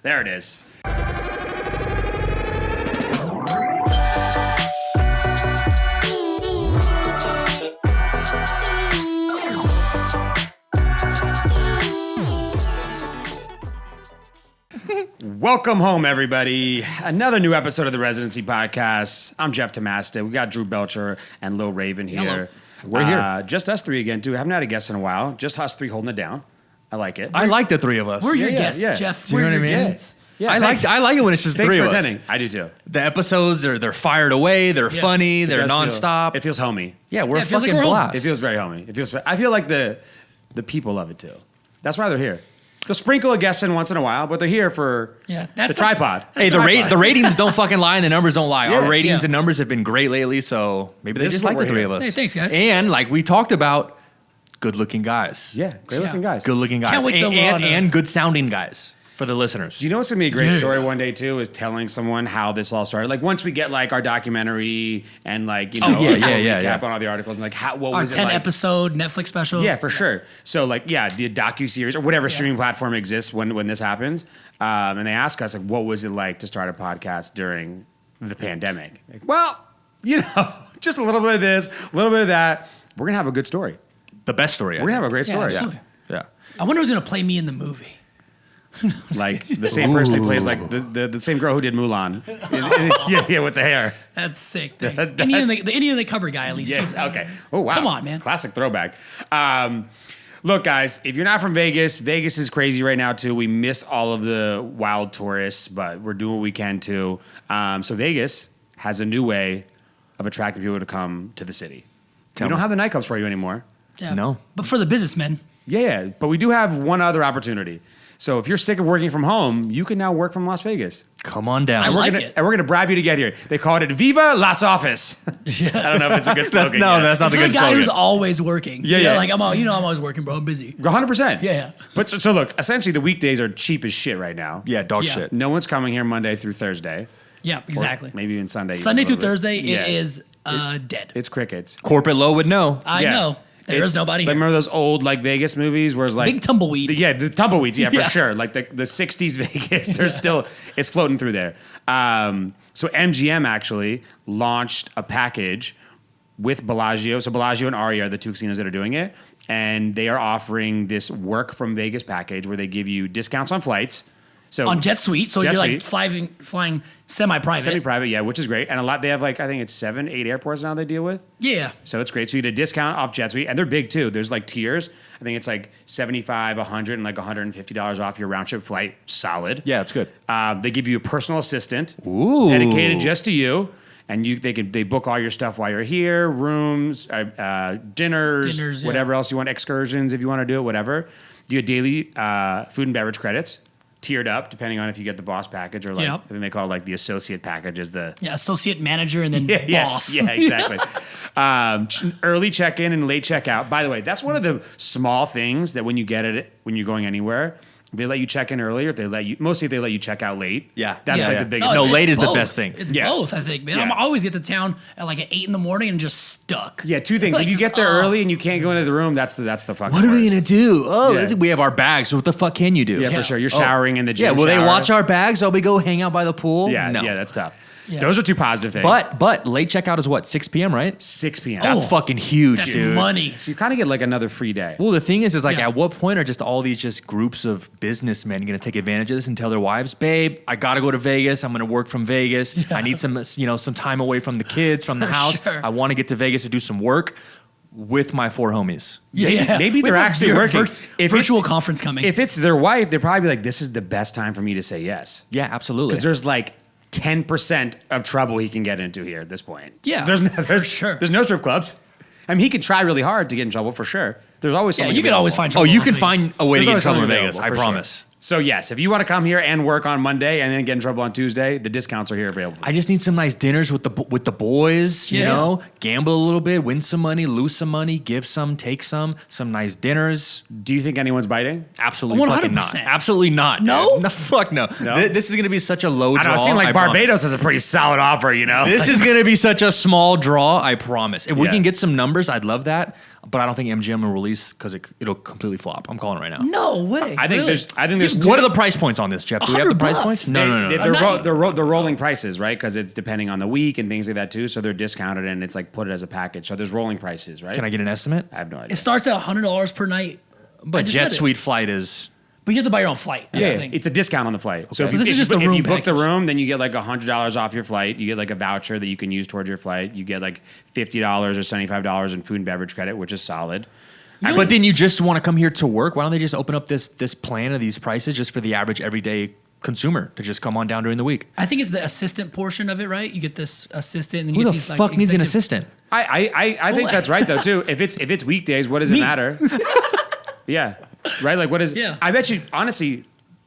There it is. Welcome home, everybody. Another new episode of the Residency Podcast. I'm Jeff Tomasta. We got Drew Belcher and Lil Raven here. Hello. We're here. Just us three again, too. Haven't had a guest in a while. Just us three holding it down. I like it. I like the three of us. We're your guests, Jeff. Do you know what I mean? Guests. Yeah, I like it when it's just Thanks three for of us. attending. I do, too. The episodes they're fired away. They're funny. They're It does nonstop. It feels homey. Yeah, we're it feels like fucking we're home. blast. It feels very homey. I feel like the people love it, too. That's why they're here. They'll sprinkle a guest in once in a while, but they're here for the tripod. Hey, the ratings don't fucking lie and the numbers don't lie. Yeah. Our ratings Yeah. and numbers have been great lately, so maybe they This just is what like the we're three here. of us. Hey, thanks, guys. And like we talked about, good-looking guys. Yeah, great-looking guys. Good-looking guys. Can't wait till we're on And good-sounding guys for the listeners. Do you know what's going to be a great Yeah. story one day, too, is telling someone how this all started? Like, once we get, like, our documentary and, like, you know, recap on all the articles and, like, what Our was it 10 like? episode Netflix special. Yeah, for sure. So, like, the docuseries or whatever streaming platform exists when this happens. And they ask us, like, what was it like to start a podcast during the pandemic? Like, well, you know, just a little bit of this, a little bit of that. We're going to have a good story. The best story. We're going to have a great story. absolutely. Yeah. I wonder who's going to play me in the movie. Like, the same person who plays, like, the same girl who did Mulan. yeah, with the hair. That's sick. Thanks. The Indian in the cupboard guy, at least. Yes. Jesus. Okay. Oh, wow. Come on, man. Classic throwback. Look, guys, if you're not from Vegas, Vegas is crazy right now, too. We miss all of the wild tourists, but we're doing what we can, too. So Vegas has a new way of attracting people to come to the city. We don't have the nightclubs for you anymore. Yeah. No. But for the businessmen. Yeah, but we do have one other opportunity. So if you're sick of working from home, you can now work from Las Vegas. Come on down. I like it. And we're going to bribe you to get here. They called it Viva Las Office. I don't know if it's a good slogan. that's not It's a for the good guy slogan. who's always working. Yeah, You know, yeah. like, I'm always working, bro. I'm busy. 100%. Yeah. But so look, essentially the weekdays are cheap as shit right now. Yeah, dog Yeah. shit. No one's coming here Monday through Thursday. Yeah, exactly. Or maybe even Sunday. Sunday even a through little bit. Thursday, Yeah. it is dead. It's crickets. Corporate low would know. I Yeah. know. There's nobody Like, here. Remember those old like Vegas movies where it's like Big tumbleweed. Yeah, the tumbleweeds. Yeah, Yeah. for sure. Like the 60s Vegas. There's still it's floating through there. So MGM actually launched a package with Bellagio. So Bellagio and Aria are the two casinos that are doing it, and they are offering this work from Vegas package where they give you discounts on flights. So on Jet Suite, so Jet you're like Suite. flying semi-private. Semi-private, yeah, which is great. And a lot, they have like, I think it's 7, 8 airports now they deal with. Yeah. So it's great. So you get a discount off Jet Suite, and they're big too. There's like tiers. I think it's like $75, $100, and like $150 off your round trip flight. Solid. Yeah, it's good. They give you a personal assistant, Ooh. dedicated just to you, and they book all your stuff while you're here, rooms, dinners, yeah. whatever else you want, excursions if you want to do it, whatever. You get daily food and beverage credits. Tiered up depending on if you get the boss package or like I think they call it like the associate package is the associate manager and then boss. Yeah, exactly. Early check-in and late check-out. By the way, that's one of the small things that when you get it when you're going anywhere, they let you check in early, or if they let you check out late. Yeah. That's Yeah, like yeah. the biggest. No, it's late is the both. best thing. It's Yeah. both, I think, man. Yeah. I'm always get to town at like at 8 a.m. and just stuck. Yeah, two things. Like, If you get there just, early and you can't go into the room, that's the fucking. What are we worst. gonna do? Oh, Yeah. we have our bags. So what the fuck can you do? Yeah, Yeah. for sure. You're showering in the Yeah, gym. will they shower. watch our bags while we go hang out by the pool? Yeah, no. yeah, that's tough. Yeah. Those are two positive things. But late checkout is what, 6 p.m., right? 6 p.m. That's Oh, fucking huge, That's dude. money. So you kind of get like another free day. Well, the thing is like, Yeah. at what point are just all these just groups of businessmen going to take advantage of this and tell their wives, babe, I got to go to Vegas. I'm going to work from Vegas. I need some time away from the kids, from the For house. sure. I want to get to Vegas to do some work with my 4 homies. Maybe We they're have actually a working. If virtual it's- conference coming. If it's their wife, they're probably like, this is the best time for me to say yes. Yeah, absolutely. Because there's like 10% of trouble he can get into here at this point. Yeah, there's sure. There's no strip clubs. I mean, he could try really hard to get in trouble for sure. There's always something. you can available. always find oh, trouble. you in can Las Vegas. find a way There's to get in always trouble in something Vegas. I available, for promise. sure. So yes, if you want to come here and work on Monday and then get in trouble on Tuesday, the discounts are here available. I just need some nice dinners with the boys, you Yeah. know, gamble a little bit, win some money, lose some money, give some, take some nice dinners. Do you think anyone's biting? Absolutely fucking not. 100%. Absolutely not. dude. No? No, fuck no. No? This is going to be such a low I draw. don't know. It seems like promise. Barbados has a pretty solid offer, you know? This is going to be such a small draw, I promise. If we Yeah. can get some numbers, I'd love that. but I don't think MGM will release because it'll completely flop. I'm calling it right now. No way. I think Really? there's What are the price points on this, Jeff? Do we have the price $100. points? No. They're rolling prices, right? Because it's depending on the week and things like that too. So they're discounted and it's like put it as a package. So there's rolling prices, right? Can I get an estimate? I have no idea. It starts at $100 per night. But Jet Suite flight is... But you have to buy your own flight. That's the thing. It's a discount on the flight. So, So this is just the if room you book the package. room, then you get like $100 off your flight. You get like a voucher that you can use towards your flight. You get like $50 or $75 in food and beverage credit, which is solid. But then you just want to come here to work. Why don't they just open up this plan of these prices just for the average everyday consumer to just come on down during the week? I think it's the assistant portion of it, right? You get this assistant, and Who you the get these fuck needs an assistant? I think that's right though too. If it's weekdays, what does it matter? Yeah, right. Like what is? Yeah. I bet you honestly.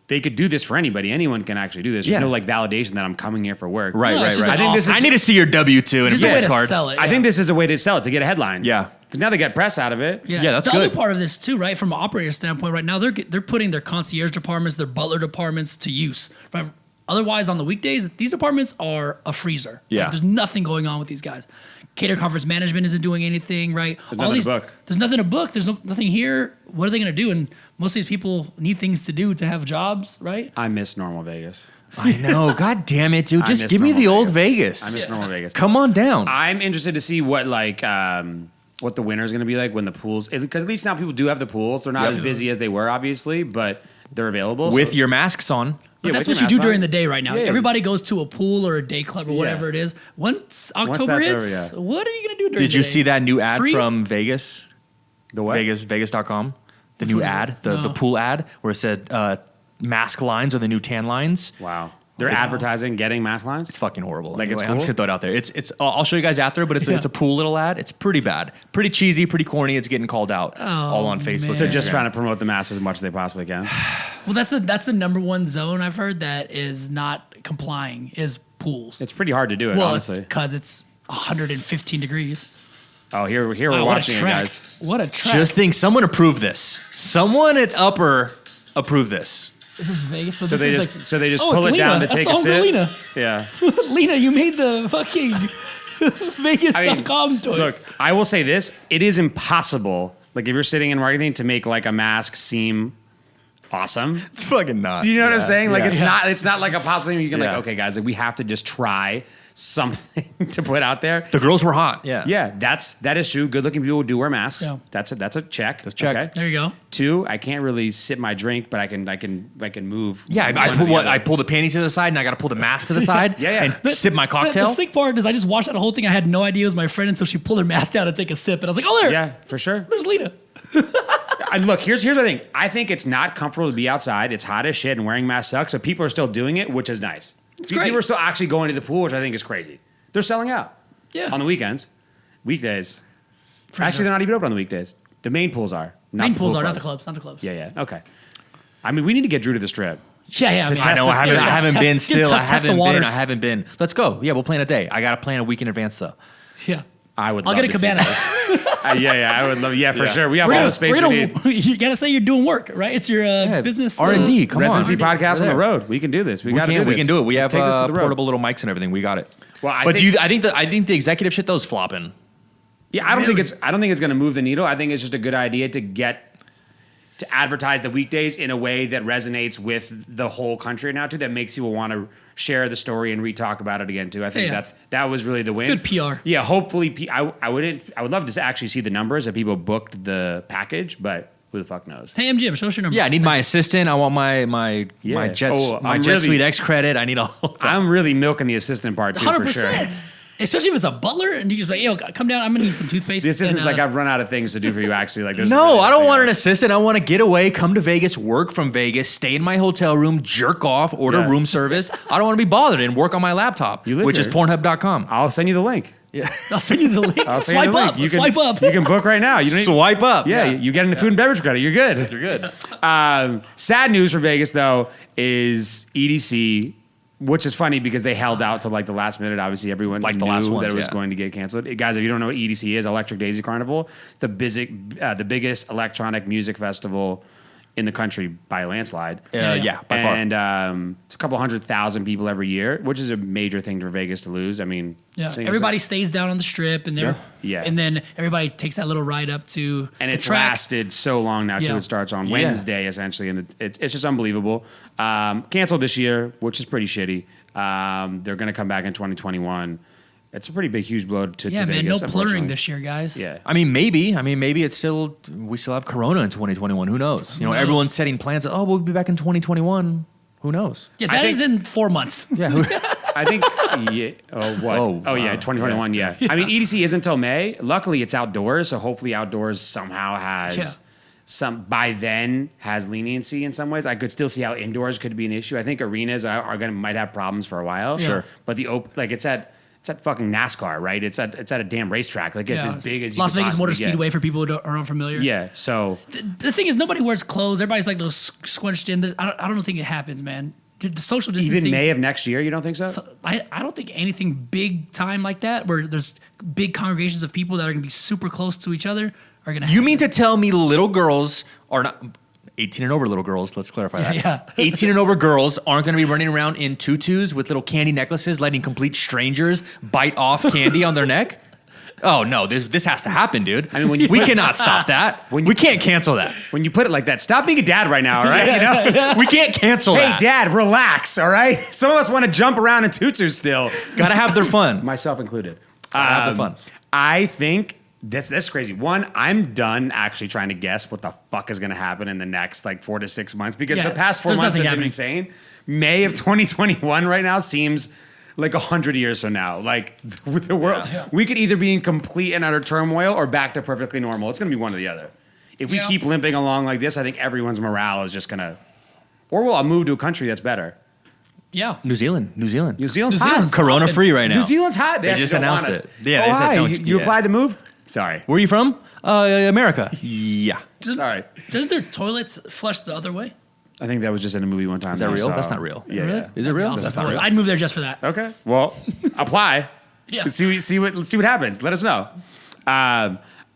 They could do this for anybody. Anyone can actually do this. There's no like validation that I'm coming here for work. Right. No, it's just I an think this is I need to see your W-2 and a Just a way business to card. sell it. I think this is a way to sell it, to get a headline. Yeah. Because now they get press out of it. Yeah, that's the good. other part of this too, right? From an operator standpoint, right now they're putting their concierge departments, their butler departments to use. Right? Otherwise, on the weekdays, these departments are a freezer. Yeah. Like, there's nothing going on with these guys. Cater conference management isn't doing anything, right? There's nothing to book. There's nothing to book. There's nothing here. What are they going to do? And most of these people need things to do to have jobs, right? I miss normal Vegas. I know. God damn it, dude. I Just miss give me normal the old Vegas. Vegas. I miss normal Vegas. Come on down. I'm interested to see what like what the winter is going to be like when the pools, because at least now people do have the pools. They're not as busy as they were, obviously, but they're available. With your masks on. But Yeah, that's with what your you do mask during on. the day right now. Yeah. Everybody goes to a pool or a day club or whatever Yeah. it is. Once October that's hits, over, what are you going to do during Did the you day? see that new ad Freeze? from Vegas? the what? Vegas.com? The Which new one is ad, it? the No. pool ad, where it said mask lines are the new tan lines. Wow. They're advertising getting mask lines? It's fucking horrible. Like, it's I'm cool? just gonna throw it out there. It's. I'll show you guys after, but it's Yeah. it's a pool little ad. It's pretty bad, pretty cheesy, pretty corny. It's getting called out all on Facebook. man. They're just trying to promote the mass as much as they possibly can. Well, that's the number one zone I've heard that is not complying is pools. It's pretty hard to do it, Well, it's honestly. because it's 115 degrees. Oh, here we're Wow, watching it, what a track. guys. What a track. Just think, someone approve this. Someone at Upper approve this. This is Vegas. So this they is just like, so they just oh, pull it's it down Lena. to That's take the a home sip. Lena. Yeah. Lena, you made the fucking Vegas.com toy. Look, I will say this: it is impossible. Like if you're sitting in marketing to make like a mask seem awesome. It's fucking not. Do you know what I'm saying? Like Yeah. it's not like a possible thing you can Yeah. like, okay, guys, like we have to just try something to put out there. The girls were hot. Yeah. Yeah, that is true. Good looking people do wear masks. Yeah. That's a check. That's a check. Okay. There you go. 2, I can't really sip my drink, but I can move. Yeah, one I or pull the other. I pull the panties to the side, and I got to pull the mask to the side. Yeah, yeah. And sip my cocktail. The sick part is I just watched that whole thing. I had no idea it was my friend until she pulled her mask down to take a sip. And I was like, oh, there. Yeah, for sure. There's Lena. And look, here's the thing. I think it's not comfortable to be outside. It's hot as shit, and wearing masks sucks. So people are still doing it, which is nice. It's great. People are still actually going to the pool, which I think is crazy. They're selling out. Yeah. On the weekends, weekdays. For Actually, sure. they're not even open on the weekdays. The main pools are. Not Main the pools pool are, not clubs. the clubs. Not the clubs. Yeah, yeah. Okay. I mean, we need to get Drew to the strip. Yeah, yeah. I, mean, I know. I haven't Test- been get still. I test the haven't been. waters. I haven't been. Let's go. Yeah, we'll plan a day. I got to plan a week in advance though. Yeah. I would. I'll love get a to see cabana. that. Yeah, I would love. Yeah, for sure. We have We're all gonna- the space we're we gonna- need. You gotta say you're doing work, right? It's your business R&D. Come on. Residency podcast We're on the there. road. We can do this. We got to do this. We can do it. We have Let's take this to the road. portable little mics and everything. We got it. Well, I but think- I think the executive shit though is flopping. Yeah, I don't think it's going to move the needle. I think it's just a good idea to advertise the weekdays in a way that resonates with the whole country now too. That makes people want to share the story and re-talk about it again too. I think Yeah. that was really the win. Good PR. Yeah, hopefully. I would love to actually see the numbers that people booked the package, but who the fuck knows? Hey, MGM, show us your numbers. Yeah, I need my assistant. I want my Yeah. Jet Oh, my I'm Jet really- Suite X credit. I need all. Of that. I'm really milking the assistant part too, for sure. 100%. Especially if it's a butler and you just like, yo, come down. I'm gonna need some toothpaste. The assistant's and, like, I've run out of things to do for you. Actually, like, there's No, really I don't nothing want an else. assistant. I want to get away, come to Vegas, work from Vegas, stay in my hotel room, jerk off, order Yeah. room service. I don't want to be bothered and work on my laptop, You live which is here. Pornhub.com. I'll send you the link. I'll send you the link. I'll send you Swipe the link. up. You can, Swipe up. You can book right now. You don't need, Swipe up. yeah, you get into food and beverage credit. You're good. You're good. Sad news for Vegas though is EDC, which is funny because they held out to like the last minute. Obviously, everyone Like the knew last that ones, it was yeah. going to get canceled. Guys, if you don't know what EDC is, Electric Daisy Carnival, the biggest electronic music festival in the country by a landslide. Yeah, by far. And it's a couple 100,000 people every year, which is a major thing for Vegas to lose. I mean, Yeah, everybody stays down on the strip, and and then everybody takes that little ride up to and the it's track. lasted so long now too. It starts on Wednesday essentially, and it's just unbelievable. Canceled this year, which is pretty shitty. They're going to come back in 2021. It's a pretty big, huge blow to man, Vegas. no plurring this year, guys. Yeah, I mean, maybe we still have Corona in 2021. Who knows? Everyone's setting plans. Oh, we'll be back in 2021. Who knows? Yeah, that is in 4 months. Yeah. I think. Yeah. Oh, what? Oh, yeah. 2021. Yeah. I mean, EDC isn't until May. Luckily, it's outdoors, so hopefully, outdoors somehow has by then has leniency in some ways. I could still see how indoors could be an issue. I think arenas might have problems for a while. Sure. But it's at fucking NASCAR, right? It's at a damn racetrack. Like it's as big as you Las could Vegas possibly Motor get. Speedway for people who are unfamiliar. Yeah. So The thing is, nobody wears clothes. Everybody's like those squunched in. I don't think it happens, man. The social distancing. even May of next year, you don't think so? I don't think anything big time like that, where there's big congregations of people that are going to be super close to each other, are going to. You mean to tell me little girls are not 18 and over little girls? Let's clarify that. Yeah. 18 and over girls aren't going to be running around in tutus with little candy necklaces, letting complete strangers bite off candy on their neck. Oh no, this has to happen, dude. I mean, we cannot stop that. We can't cancel that. When you put it like that, stop being a dad right now, all right? We can't cancel Hey, that. Dad, relax, all right? Some of us want to jump around in tutus still. Gotta have their fun. Myself included. Gotta have their fun. I think that's crazy. One, I'm done actually trying to guess what the fuck is going to happen in the next 4 to 6 months because the past 4 there's months have nothing been insane. May of 2021 right now seems like 100 years from now. Like the world, we could either be in complete and utter turmoil or back to perfectly normal. It's going to be one or the other. If we keep limping along like this, I think everyone's morale is just going to, or we'll move to a country that's better. Yeah. New Zealand. New Zealand's New hot. Zealand's Corona free right now. New Zealand's hot. They just announced want us. it. Yeah, Oh, they said hi. don't- You yeah. applied to move? Sorry. Where are you from? America. Yeah. Sorry. Doesn't their toilets flush the other way? I think that was just in a movie one time. Is that I real? saw. That's not real. Yeah. Really? Yeah. Is it real? Awesome. That's not real. I'd move there just for that. Okay. Well, apply. Yeah. Let's see what happens. Let us know.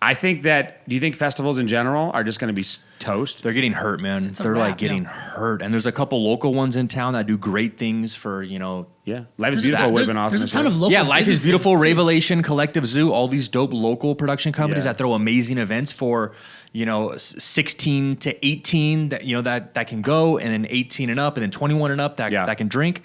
I think that. Do you think festivals in general are just going to be toast? They're getting hurt, man. a They're wrap, getting hurt. And there's a couple local ones in town that do great things for, Yeah. Life is Beautiful would have been awesome. There's a ton of local. Yeah, Life is businesses, Beautiful, too. Revelation, Collective Zoo, all these dope local production companies Yeah. that throw amazing events for, 16 to 18 that can go, and then 18 and up, and then 21 and up that can drink.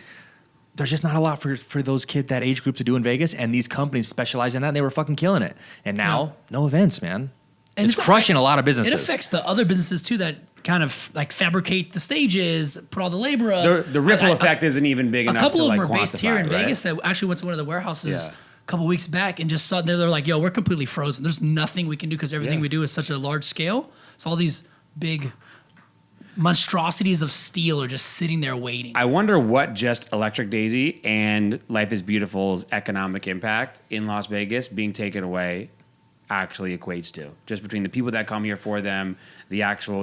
There's just not a lot for those kids that age group to do in Vegas, and these companies specialize in that, and they were fucking killing it. And now, no events, man. And it's crushing a lot of businesses. It affects the other businesses too that kind of fabricate the stages, put all the labor up. The ripple effect isn't even big A enough couple to of them like are based quantify, here in right? Vegas that actually went to one of the warehouses Yeah. a couple weeks back and just saw they're like, yo, we're completely frozen. There's nothing we can do because everything we do is such a large scale. So all these big monstrosities of steel are just sitting there waiting. I wonder what just Electric Daisy and Life is Beautiful's economic impact in Las Vegas being taken away actually equates to. Just between the people that come here for them, the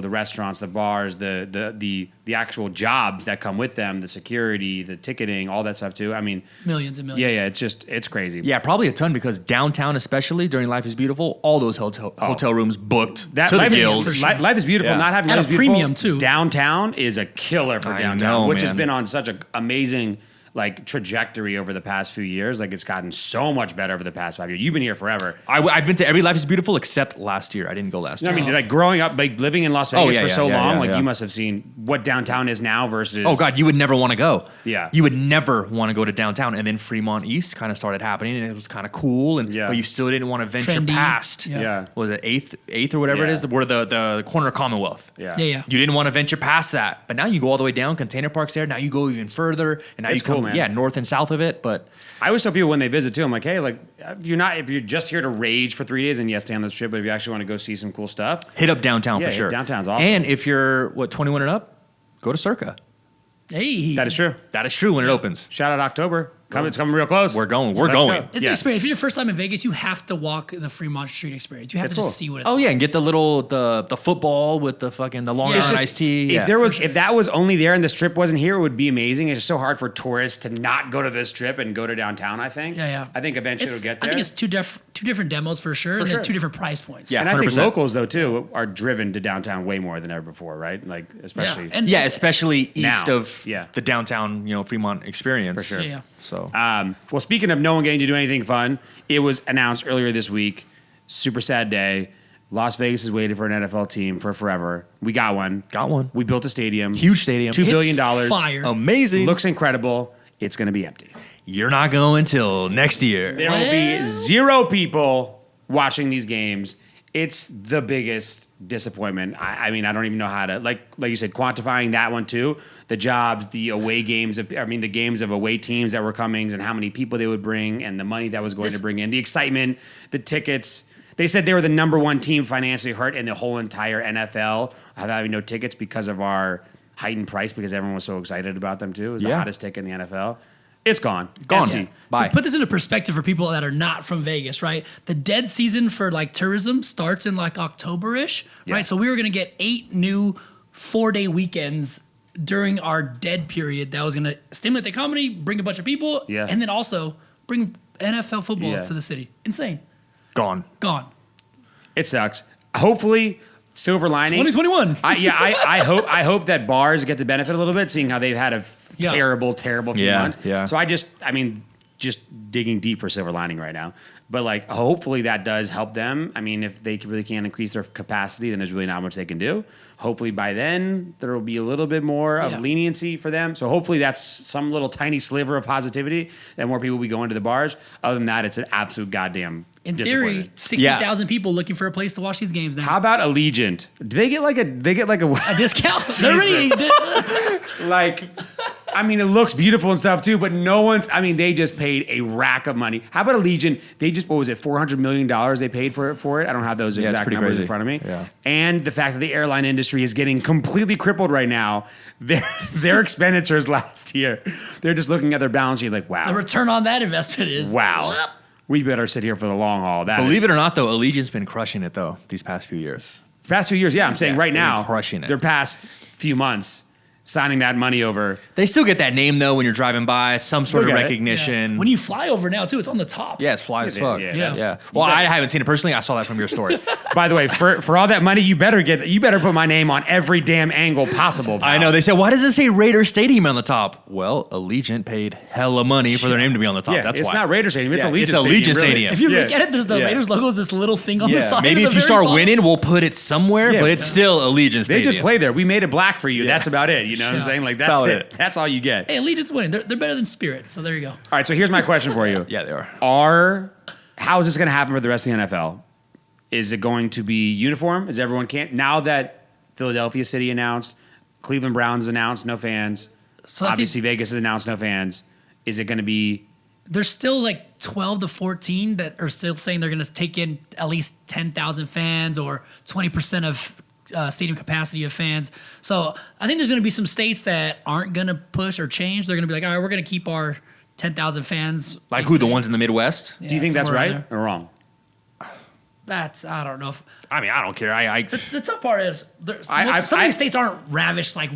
restaurants, the bars, the actual jobs that come with them, the security, the ticketing, all that stuff too. I mean, Millions and millions. Yeah, it's crazy. Yeah, probably a ton because downtown, especially during Life is Beautiful, all those hotel rooms booked to the Life, gills. Life is Beautiful. Yeah. Not having At Life a is Beautiful, premium, too. Downtown is a killer for I downtown, know, which has man. been on such an amazing trajectory over the past few years. Like it's gotten so much better over the past 5 years. You've been here forever. I've been to every Life is Beautiful except last year. I didn't go last You know year. what I mean, like growing up, like living in Las Vegas for so long, yeah. you must have seen what downtown is now versus. Oh God, you would never want to go. Yeah. You would never want to go to downtown. And then Fremont East kind of started happening, and it was kind of cool. And Yeah. but you still didn't want to venture Trendy. past. Yeah. What was it eighth or whatever it Yeah. is? Where the corner of Commonwealth. Yeah. Yeah. You didn't want to venture past that, but now you go all the way down. Container Park's there. Now you go even further, and now It's you come cool, man. north and south of it. But I always tell people when they visit too, I'm like, hey, like if you're just here to rage for 3 days and yes, stay on the strip, but if you actually want to go see some cool stuff, hit up downtown Yeah, for sure. downtown's awesome. And if you're 21 and up, go to Circa. Hey. that is true. That is true when it opens. Shout out October. It's coming real close. We're going. We're Let's going. go. It's an experience. If it's your first time in Vegas, you have to walk the Fremont Street experience. You have It's to just cool. see what it's Oh like. yeah, and get the football with the Long Yeah. It's Island just- iced tea. If that was only there and the strip wasn't here, it would be amazing. It's just so hard for tourists to not go to the strip and go to downtown. I think. Yeah. I think eventually it'll get there. I think it's two different demos for sure, and sure. then two different price points. Yeah. And I think 100%. locals though too are driven to downtown way more than ever before, right? Like especially. And Yeah, especially east Now, of yeah. the downtown, Fremont experience. For sure. Yeah. So Well, speaking of no one getting to do anything fun, it was announced earlier this week. Super sad day. Las Vegas has waited for an NFL team for forever. We got one. Got one. We built a stadium. Huge stadium. $2 billion. It's fire. amazing. Looks incredible. It's going to be empty. You're not going till next year. There will be 0 people watching these games. It's the biggest disappointment. I mean, I don't even know how to, like you said, quantifying that one too. The jobs, the away games, the games of away teams that were coming and how many people they would bring and the money that was going to bring in, the excitement, the tickets. They said they were the number 1 team financially hurt in the whole entire NFL of having no tickets because of our heightened price because everyone was so excited about them too. It was the Yeah. hottest ticket in the NFL. It's gone. Gone. Empty. Yeah. Bye. To put this into perspective for people that are not from Vegas, right? The dead season for like tourism starts in like October-ish, Yeah. right? So we were going to get 8 new 4-day weekends during our dead period that was going to stimulate the economy, bring a bunch of people, Yeah. and then also bring NFL football Yeah. to the city. Insane. Gone. Gone. It sucks. Hopefully, silver lining. 2021. I hope that bars get to benefit a little bit, seeing how they've had a Yeah. terrible few Yeah, months. yeah. So just digging deep for silver lining right now. But like, hopefully that does help them. I mean, if they really can't increase their capacity, then there's really not much they can do. Hopefully by then there will be a little bit more of Yeah. leniency for them. So hopefully that's some little tiny sliver of positivity and more people will be going to the bars. Other than that, it's an absolute goddamn In theory, disappointment. 60,000 people looking for a place to watch these games now. How about Allegiant? Do they get like a a discount? They're already- like, I mean, it looks beautiful and stuff too, but they just paid a rack of money. How about Allegiant? They just, what was it, $400 million they paid for it? I don't have those Yeah, it's exact pretty numbers crazy. in front of me. Yeah. And the fact that the airline industry is getting completely crippled right now. Their expenditures last year, they're just looking at their balance sheet like, wow. the return on that investment is Wow. We better sit here for the long haul. Believe it or not, though, Allegiant's been crushing it though these past few years. Past few years, yeah, I'm saying Yeah, right they've been now, crushing it. their past few months, signing that money over. They still get that name though when you're driving by, some sort Look of at it. recognition. When you fly over now too, it's on the top. Yeah, it's fly as Yeah, fuck. yeah, Yeah. Yeah. Well, I haven't seen it personally. I saw that from your story. By the way, for all that money, you better put my name on every damn angle possible. I know. They said, why does it say Raider Stadium on the top? Well, Allegiant paid hella money for their name to be on the top. Yeah, That's it's why. not Raider Stadium. It's Yeah, Allegiant it's Stadium. Allegiant really. Stadium. If you Yeah. look at it, there's the Yeah. Raiders logo is this little thing on the Yeah, side. maybe at if the you very start bottom. winning, we'll put it somewhere, Yeah. but it's still Allegiant They Stadium. just play there. We made it black for you. That's about it. You know what I'm Yeah. saying? Like That's that's about it. it. That's all you get. Hey, Allegiant's winning. They're better than Spirit, so there you go. All right. So here's my question for you. Yeah, they are. How is this going to happen for the rest of the NFL? Is it going to be uniform? Is everyone now that Philadelphia City announced, Cleveland Browns announced no fans, So I obviously think Vegas has announced no fans. Is it going to be? there's still like 12 to 14 that are still saying they're going to take in at least 10,000 fans or 20% of stadium capacity of fans. So I think there's going to be some states that aren't going to push or change. They're going to be like, all right, we're going to keep our 10,000 fans. Like who? The ones in the Midwest? Do you think that's somewhere right around there. or wrong? I don't know. I mean, I don't care. The tough part is some of these states aren't ravished like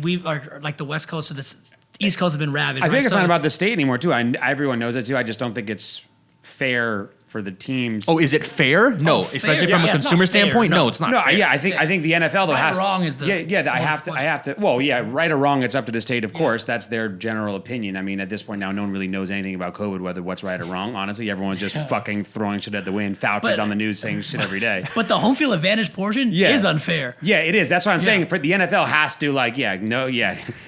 like the West Coast or the East Coast have been ravaged. I think right? it's So not about the state anymore, too. Everyone knows it, too. I just don't think it's fair for the teams. Oh, is it fair? No, fair. especially Yeah, from a it's not consumer fair. standpoint. No, No. it's not No, fair. yeah, I think the NFL though Right or has wrong is the I have question. to. Well, yeah, right or wrong, it's up to the state, of course. That's their general opinion. I mean, at this point now, no one really knows anything about COVID, whether what's right or wrong. Honestly, everyone's just fucking throwing shit at the wind. Fauci's But- on the news saying shit every day. But the home field advantage portion Yeah. is unfair. Yeah, it is. That's what I'm saying. Yeah. For the NFL has to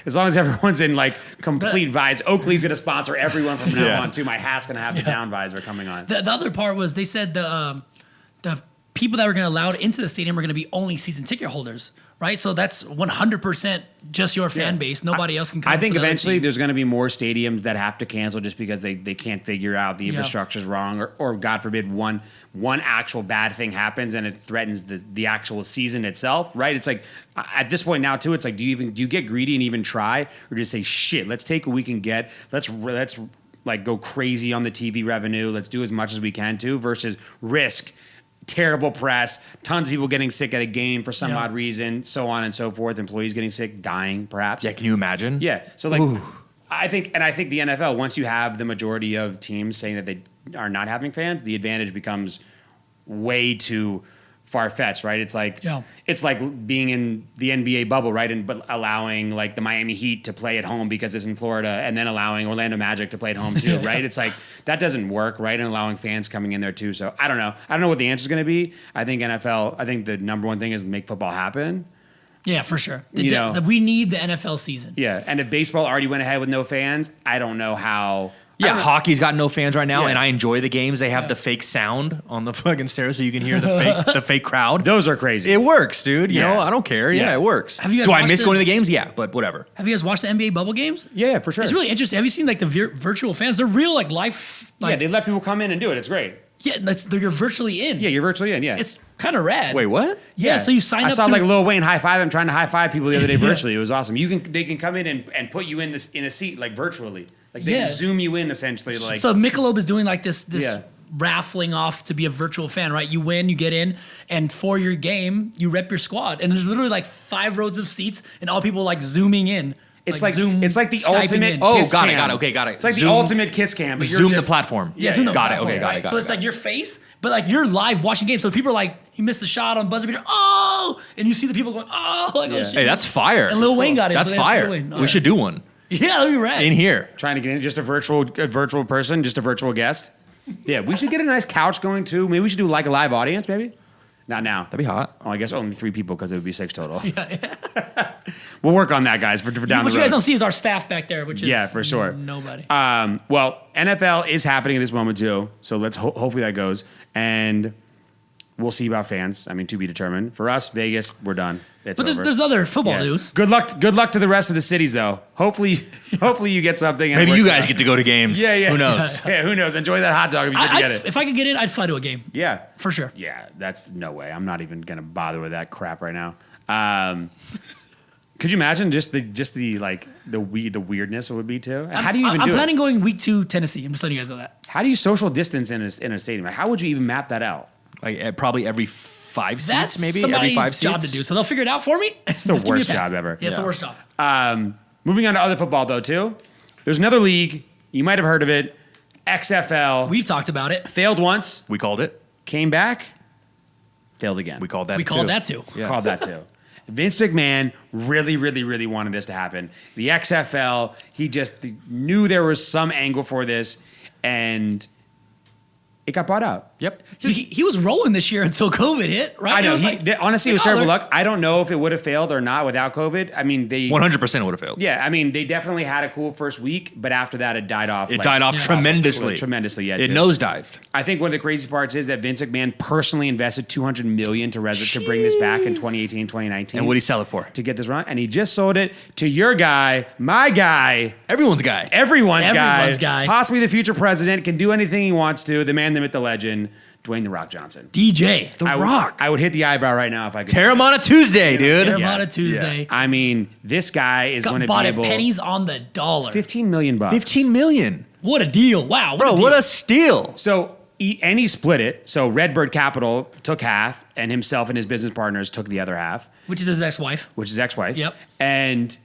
as long as everyone's in like complete visor. Oakley's gonna sponsor everyone from now Yeah. on too. My hat's gonna have the down visor coming on. The other part was they said the people that were going to allow into the stadium are going to be only season ticket holders, right? So that's 100% just your fan Yeah. base. Nobody else can come. I think for the other eventually team. there's going to be more stadiums that have to cancel just because they can't figure out the infrastructure's wrong or God forbid one actual bad thing happens and it threatens the actual season itself, right? It's like at this point now too, it's like do you get greedy and even try or just say shit, let's take what we can get. Let's like go crazy on the TV revenue. Let's do as much as we can to versus risk terrible press, tons of people getting sick at a game for some odd reason, so on and so forth, employees getting sick, dying perhaps. Yeah, can you imagine? Yeah. So like I think the NFL, once you have the majority of teams saying that they are not having fans, the advantage becomes way too far-fetched, right? It's like Yeah. it's like being in the NBA bubble, right? But allowing like the Miami Heat to play at home because it's in Florida, and then allowing Orlando Magic to play at home too, right? It's like that doesn't work, right? And allowing fans coming in there too. So I don't know what the answer is going to be. I think the number one thing is make football happen. Yeah, for sure. know. We need the NFL season. Yeah, and if baseball already went ahead with no fans, I don't know how. Yeah, hockey's got no fans right now, Yeah. and I enjoy the games. They have the fake sound on the fucking stereo, so you can hear the fake crowd. Those are crazy. It works, dude. You Yeah. know, I don't care. Yeah, Yeah. it works. Have you guys Do I watched miss the- going to the games? Yeah, but whatever. Have you guys watched the NBA bubble games? Yeah, for sure. It's really interesting. Have you seen like the virtual fans? They're real like life. yeah, Like, they let people come in and do it. It's great. you're virtually in. Yeah, you're virtually in. Yeah, It's kind of rad. Wait, what? Yeah, so you sign I up. saw through- like Lil Wayne high five. I'm trying to high five people the other day virtually. It was awesome. They can come in and put you in a seat like virtually. Like they Yes. can zoom you in essentially. Like So Michelob is doing like this Yeah. raffling off to be a virtual fan, right? You win, you get in, and for your game, you rep your squad. And there's literally like 5 rows of seats and all people like zooming in. it's like Zoom, it's like the Skyping ultimate. in. Oh, kiss got it, cam. got it. Okay, got it. It's like Zoom- the ultimate kiss cam. But you're Zoom the just- platform. Yeah, Zoom the got it. platform, Okay, got right? it. Got so it. it's like your face, but like you're live watching games. So people are like, he missed the shot on buzzer beater. Oh, and you see the people going, oh, like, oh Yeah. shit. Hey, that's fire. And Lil Wayne got it. That's so they have fire. Lil Wayne. All We right. should do one Yeah, that'd be rad. in here. trying to get in just a virtual person, just a virtual guest. Yeah, we should get a nice couch going too. Maybe we should do like a live audience. Maybe not now. That'd be hot. Oh, I guess only 3 people because it would be 6 total. We'll work on that, guys, for down What the you guys road. don't see is our staff back there, which is Yeah, for sure. nobody. Well, NFL is happening at this moment too, so let's hopefully that goes, and we'll see about fans. I mean, to be determined. For us, Vegas, we're done. It's But over. there's other football Yeah. news. Good luck to the rest of the cities, though. Hopefully you get something. and Maybe it you works guys out. get to go to games. Yeah, yeah. Who knows? Yeah, who knows? Enjoy that hot dog if you get to get it. If I could get in, I'd fly to a game Yeah, for sure. yeah. That's no way. I'm not even gonna bother with that crap right now. Could you imagine just the like the weirdness it would be too? How do you even I'm do planning it? going week 2 Tennessee. I'm just letting you guys know that. How do you social distance in a stadium? Like, how would you even map that out? Like probably every 5 That's seats, maybe somebody's every 5 job seats. to do. So they'll figure it out for me. It's the worst job ever. Yeah, it's the Yeah. worst job. Moving on to other football though too. There's another league. You might have heard of it. XFL. We've talked about it. Failed once, We called it. came back, failed again. We called that. We called that too. Yeah. Called that too. Vince McMahon really, really, really wanted this to happen. The XFL, he just knew there was some angle for this, and it got bought out. Yep. He was rolling this year until COVID hit, right? I know. It was like, Honestly, it was oh, terrible they're- luck. I don't know if it would have failed or not without COVID. I mean, they 100% would have failed. Yeah, I mean, they definitely had a cool first week, but after that, it died off. It like, died off tremendously. Tremendously, yeah. It too. nosedived. I think one of the crazy parts is that Vince McMahon personally invested $200 million to bring this back in 2018, 2019. And what did he sell it for? to get this run, and he just sold it to your guy, my guy, Everyone's guy. everyone's Everyone's guy. possibly the future president, can do anything he wants to. The man, the myth, the legend, Dwayne the Rock Johnson. DJ. The I would- Rock. I would hit the eyebrow right now if I could. Tear him on a Tuesday, dude. Terramana Tuesday. I mean, this guy is going Got to bought be at able. pennies on the dollar. $15 million. 15 million. What a deal. Wow. Bro, deal. what a steal. So he split it. So Redbird Capital took half, and himself and his business partners took the other half, Which is his ex-wife. which is ex-wife. Yep. And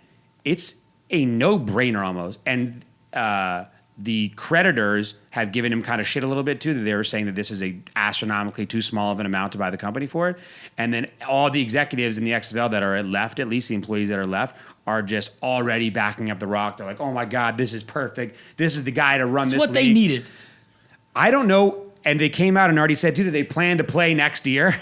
it's a no-brainer almost. And the creditors have given him kind of shit a little bit too. That they were saying that this is a astronomically too small of an amount to buy the company for it. And then all the executives in the XFL that are left, at least the employees that are left, are just already backing up the Rock. They're like, "Oh my God, this is perfect. This is the guy to run It's this." what they league." needed. I don't know. And they came out and already said too that they plan to play next year.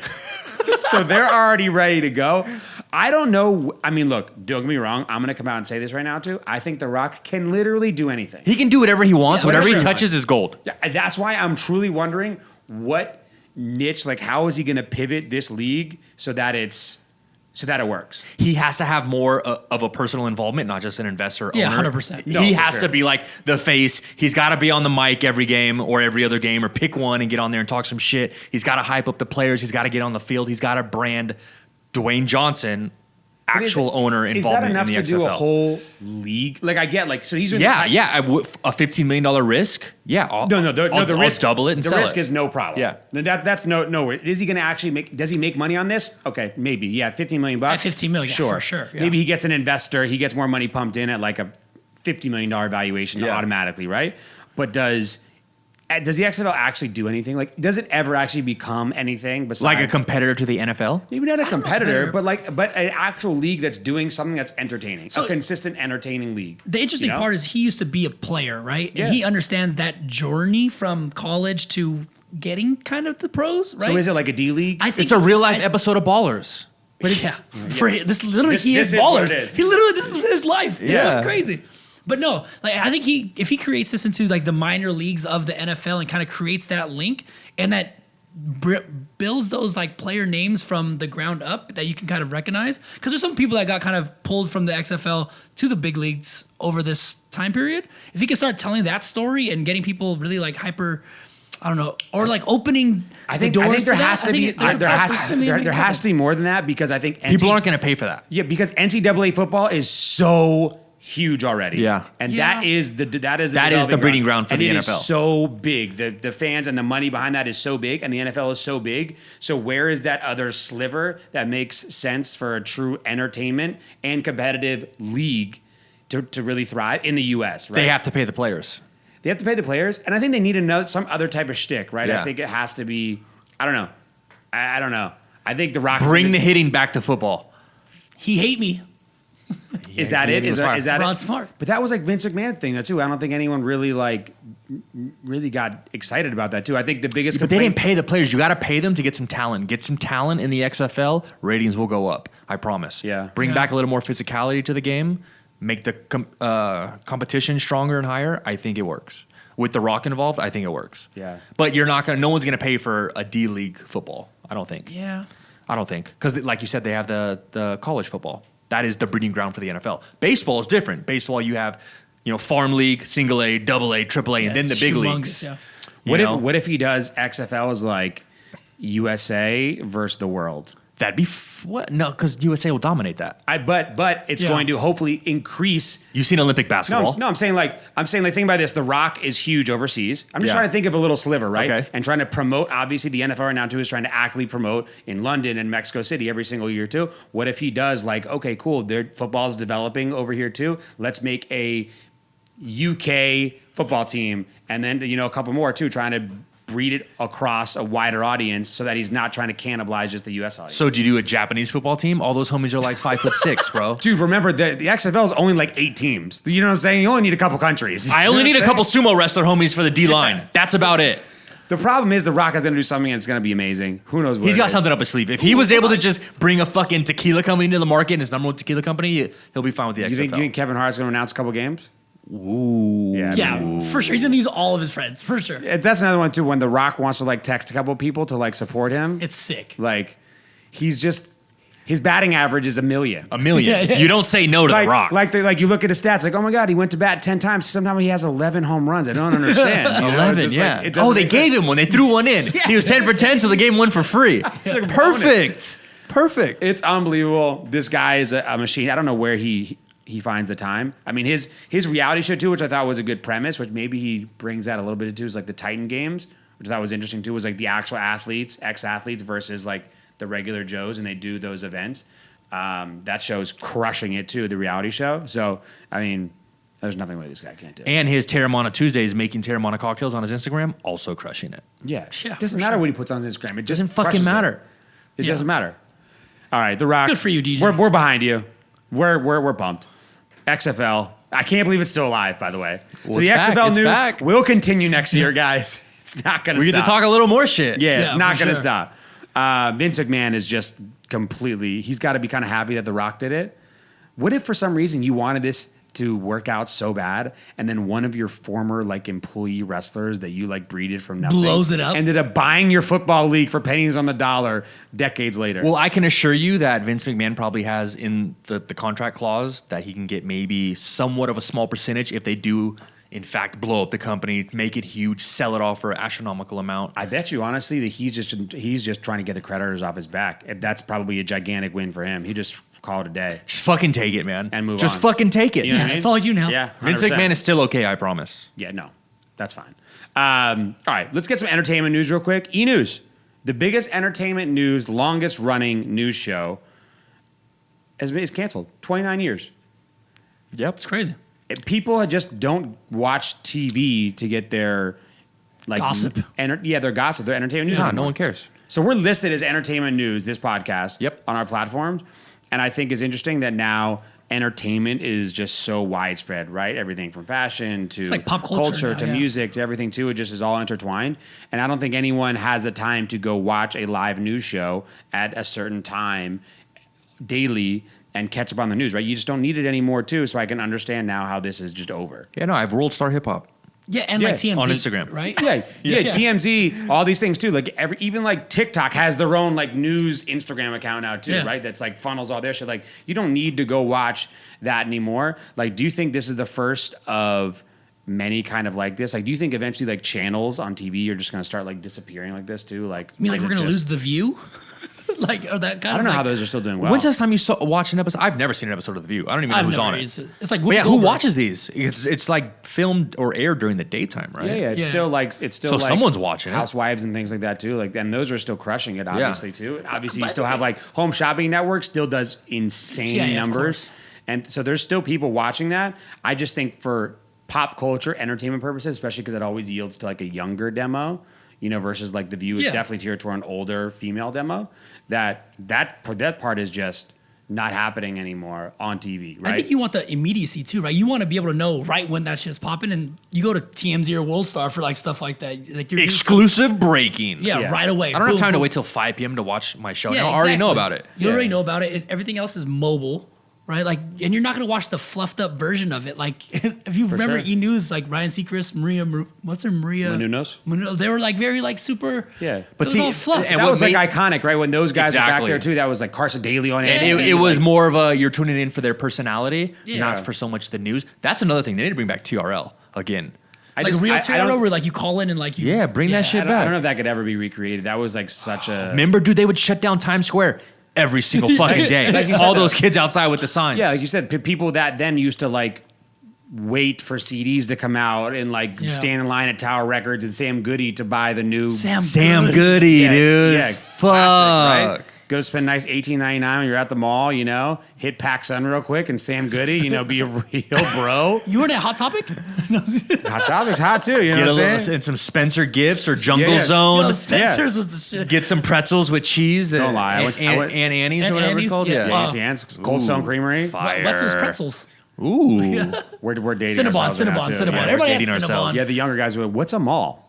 So they're already ready to go. I don't know. I mean, look, don't get me wrong. I'm going to come out and say this right now too. I think The Rock can literally do anything. He can do whatever he wants. Yeah, whatever he whatever he touches is gold. Yeah, that's why I'm truly wondering what niche, like how is he going to pivot this league so that it works? He has to have more of a personal involvement, not just an investor Yeah, owner. 100%. No, He for has sure. to be like the face. He's got to be on the mic every game or every other game or pick one and get on there and talk some shit. He's got to hype up the players. He's got to get on the field. He's got to brand Dwayne Johnson, actual owner involvement Is that enough in the to XFL. do a whole league? Like I get, like so he's doing Yeah, the yeah. A $15 million risk. Yeah. The I'll risk double it and the sell risk it. is no problem. Yeah. No, that's no. Is he going to actually make? Does he make money on this? Okay, maybe. Yeah, $15 million. At $15 million, yeah, for sure, yeah. Maybe he gets an investor. He gets more money pumped in at like a $50 million valuation Yeah. automatically, right? But does Does the XFL actually do anything? Like, does it ever actually become anything besides Like a competitor to the NFL? maybe not a competitor, but an actual league that's doing something that's entertaining, a consistent, entertaining league. The interesting part is he used to be a player, right? Yeah. And he understands that journey from college to getting kind of the pros, right? So is it like a D league? I think It's a real life episode of Ballers. But yeah, for him, this literally he This is is what ballers. it is. He literally this is his life. It's Yeah. really crazy. But no, like I think if he creates this into like the minor leagues of the NFL and kind of creates that link and that builds those like player names from the ground up that you can kind of recognize, because there's some people that got kind of pulled from the XFL to the big leagues over this time period. If he can start telling that story and getting people really like hyper, I don't know, or like opening the doors. There has to be more than that, because I think People aren't going to pay for that. Yeah, because NCAA football is so huge already. Yeah. And Yeah. that is the the breeding ground for and the it NFL. is so big. The fans and the money behind that is so big, and the NFL is so big. So where is that other sliver that makes sense for a true entertainment and competitive league to really thrive in the US, right? They have to pay the players. They have to pay the players, and I think they need some other type of shtick, right? Yeah. I think it has to be. I don't know. I don't know. I think the Rock Bring the hitting back to football. He hate me. Is that it? Is that Ron it? Smart. But that was like Vince McMahon thing, though, too. I don't think anyone really really got excited about that, too. I think the biggest. But they didn't pay the players. You got to pay them to get some talent. Get some talent in the XFL. Ratings will go up. I promise. Yeah. Bring Yeah. back a little more physicality to the game. Make the competition stronger and higher. I think it works. With The Rock involved, I think it works. Yeah. But you're not gonna. No one's gonna pay for a D League football. I don't think. Yeah. I don't think, because like you said, they have the college football. That is the breeding ground for the NFL. Baseball is different. Baseball, you have farm league, single A, double A, triple A, and then the It's big humongous, leagues. yeah. What if he does XFL as like USA versus the world? That'd be what? No, because USA will dominate that. But it's Yeah. going to hopefully increase. You've seen Olympic basketball. No, I'm saying think about this. The Rock is huge overseas. I'm just Yeah. trying to think of a little sliver, right? Okay. And trying to promote. Obviously, the NFL right now too is trying to actively promote in London and Mexico City every single year too. What if he does okay, cool. Their football is developing over here too. Let's make a UK football team, and then a couple more too, trying to breed it across a wider audience so that he's not trying to cannibalize just the US audience. So do you do a Japanese football team? All those homies are like 5'6", bro. Dude, remember the XFL is only like 8 teams. You know what I'm saying? You only need a couple countries. I only need a couple sumo wrestler homies for the D line. That's about it. The problem is The Rock is going to do something and it's going to be amazing. Who knows what He's it got is. something up his sleeve. If he was able to just bring a fucking tequila company into the market and his number one tequila company, he'll be fine with the You XFL. think Kevin Hart's going to announce a couple games? Ooh. Yeah, for sure. He's gonna use all of his friends, for sure. That's another one too. When The Rock wants to text a couple of people to support him, It's sick. He's just his batting average is 1 million. $1 million. Yeah, yeah. You don't say no to The Rock. You look at his stats, oh my god, he went to bat 10 times. Sometimes he has 11 home runs. I don't understand. 11, yeah. They gave him one. They threw one in. He was 10 for 10, so they gave him one for free. Perfect. Perfect. It's unbelievable. This guy is a machine. I don't know where he finds the time. I mean, his reality show too, which I thought was a good premise, which maybe he brings that a little bit into, is the Titan Games, which I thought was interesting too. Was the actual athletes, ex-athletes versus the regular Joes, and they do those events. That show's crushing it too, the reality show. So I mean, there's nothing really this guy can't do. And his Terramana Tuesdays, making Terramana cocktails on his Instagram, also crushing it. Yeah, Yeah, it doesn't for matter sure. what he puts on his Instagram. It just Doesn't fucking crushes matter. It Yeah. doesn't matter. All right, The Rock. Good for you, DJ. We're behind you. We're pumped. XFL. I can't believe it's still alive, by the way. Well, So the it's back. XFL It's news back. will continue next year, guys. It's not going to We stop. get to talk a little more shit. Yeah, it's Yeah, not for going to sure. stop. Vince McMahon is just completely, he's got to be kind of happy that The Rock did it. What if for some reason you wanted this to work out so bad, and then one of your former employee wrestlers that you breeded from nothing Blows it up? ended up buying your football league for pennies on the dollar decades later? Well, I can assure you that Vince McMahon probably has in the contract clause that he can get maybe somewhat of a small percentage if they do, in fact, blow up the company, make it huge, sell it off for an astronomical amount. I bet you honestly that he's just trying to get the creditors off his back. That's probably a gigantic win for him. He just call it a day. Just fucking take it, man. And move Just on. fucking take it. You know what I mean? That's all you now. Yeah, Vince 100%. McMahon is still okay, I promise. Yeah, no, that's fine. All right, let's get some entertainment news real quick. E-News, the biggest entertainment news, longest running news show, is canceled. 29 years. Yep. It's crazy. People just don't watch TV to get their like Gossip. They're gossip. They're entertainment news. No, no anymore. one cares. So we're listed as entertainment news, this podcast, on our platforms. And I think it's interesting that now entertainment is just so widespread, right? Everything from fashion to like pop culture now, to music to everything too. It just is all intertwined. And I don't think anyone has the time to go watch a live news show at a certain time daily and catch up on the news, right? You just don't need it anymore too. So I can understand now how this is just over. Yeah, no, I have World Star Hip Hop. Yeah, and like TMZ on Instagram, right? Yeah, TMZ, all these things too. Like even like TikTok has their own like news Instagram account now too, right? That's like funnels all their shit. Like you don't need to go watch that anymore. Like, do you think this is the first of many kind of like this? Like, do you think eventually like channels on TV are just going to start like disappearing like this too? Like, You mean like we're gonna lose The View? Like, or that kind I don't of know like, how those are still doing well. When's the last time you watch an episode? I've never seen an episode of The View. I don't even know who's on it. It's like But yeah, who Goldberg. watches these? It's like filmed or aired during the daytime, right? Yeah, it's still like So someone's watching it. Housewives and things like that too. Like, and those are still crushing it, obviously too. And obviously, you still have like Home Shopping Network still does insane of numbers, course. and so there's still people watching that. I just think for pop culture, entertainment purposes, especially because it always yields to like a younger demo, versus like The View is definitely geared toward an older female demo. That part is just not happening anymore on TV, right? I think you want the immediacy too, right? You want to be able to know right when that shit's popping, and you go to TMZ or World Star for like stuff like that. Like your Exclusive breaking. Yeah, right away. I don't have Boom, time to boom. wait till 5 p.m. to watch my show. Yeah, I already know exactly. about it. You already know about it. Everything else is mobile, right? Like, and you're not gonna watch the fluffed up version of it. Like, if you remember sure. E! News, like Ryan Seacrest, what's her Maria Menounos? They were like very like super. Yeah. But it was all fluff. And that was like iconic, right? When those guys were back Exactly. there too, that was like Carson Daly on it. Yeah. It was more of a you're tuning in for their personality, Yeah. not for so much the news. That's another thing. They need to bring back TRL again. Like real TRL, where like you call in and like you. Yeah, bring that shit I back. don't know if that could ever be recreated. That was like such a. Remember, dude, they would shut down Times Square every single fucking day. Like you said, all those kids outside with the signs. Yeah, like you said, people that then used to like wait for CDs to come out and like stand in line at Tower Records and Sam Goody to buy the new Sam Goody, Yeah, dude. yeah, Fuck. classic, right? Go spend nice $18.99 when you're at the mall, hit PacSun real quick and Sam Goody, be a real bro. You weren't at Hot Topic? Hot Topic's hot too, you know Get what a I'm little saying? and some Spencer Gifts or Jungle Yeah, yeah. Zone. No, Spencer's was the shit. Get some pretzels with cheese. Don't lie. I went- Aunt Annie's or whatever Annie's, it's called. yeah. Yeah, Auntie Anne's, Cold Stone Creamery. Fire. What's those pretzels? Ooh. We're dating Cinnabon, ourselves right now, too. Cinnabon. Yeah, Everybody we're had dating Cinnabon. ourselves. Yeah, the younger guys were, what's a mall?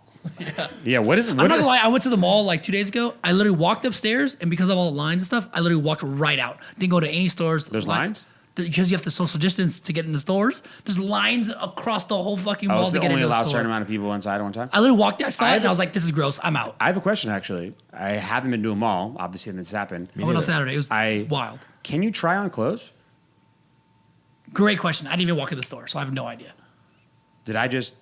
Yeah, what is it? I'm not gonna lie, I went to the mall like 2 days ago. I literally walked upstairs, and because of all the lines and stuff, I literally walked right out. Didn't go to any stores. There's lines? Because you have to social distance to get into stores. There's lines across the whole fucking Oh, mall it's to the get only into the allowed a store. certain amount of people inside at one time? I literally walked there, I saw it, and I was like, this is gross. I'm out. I have a question, actually. I haven't been to a mall, obviously, and this happened. I went on Saturday. It was wild. Can you try on clothes? Great question. I didn't even walk in the store, so I have no idea. Did I just...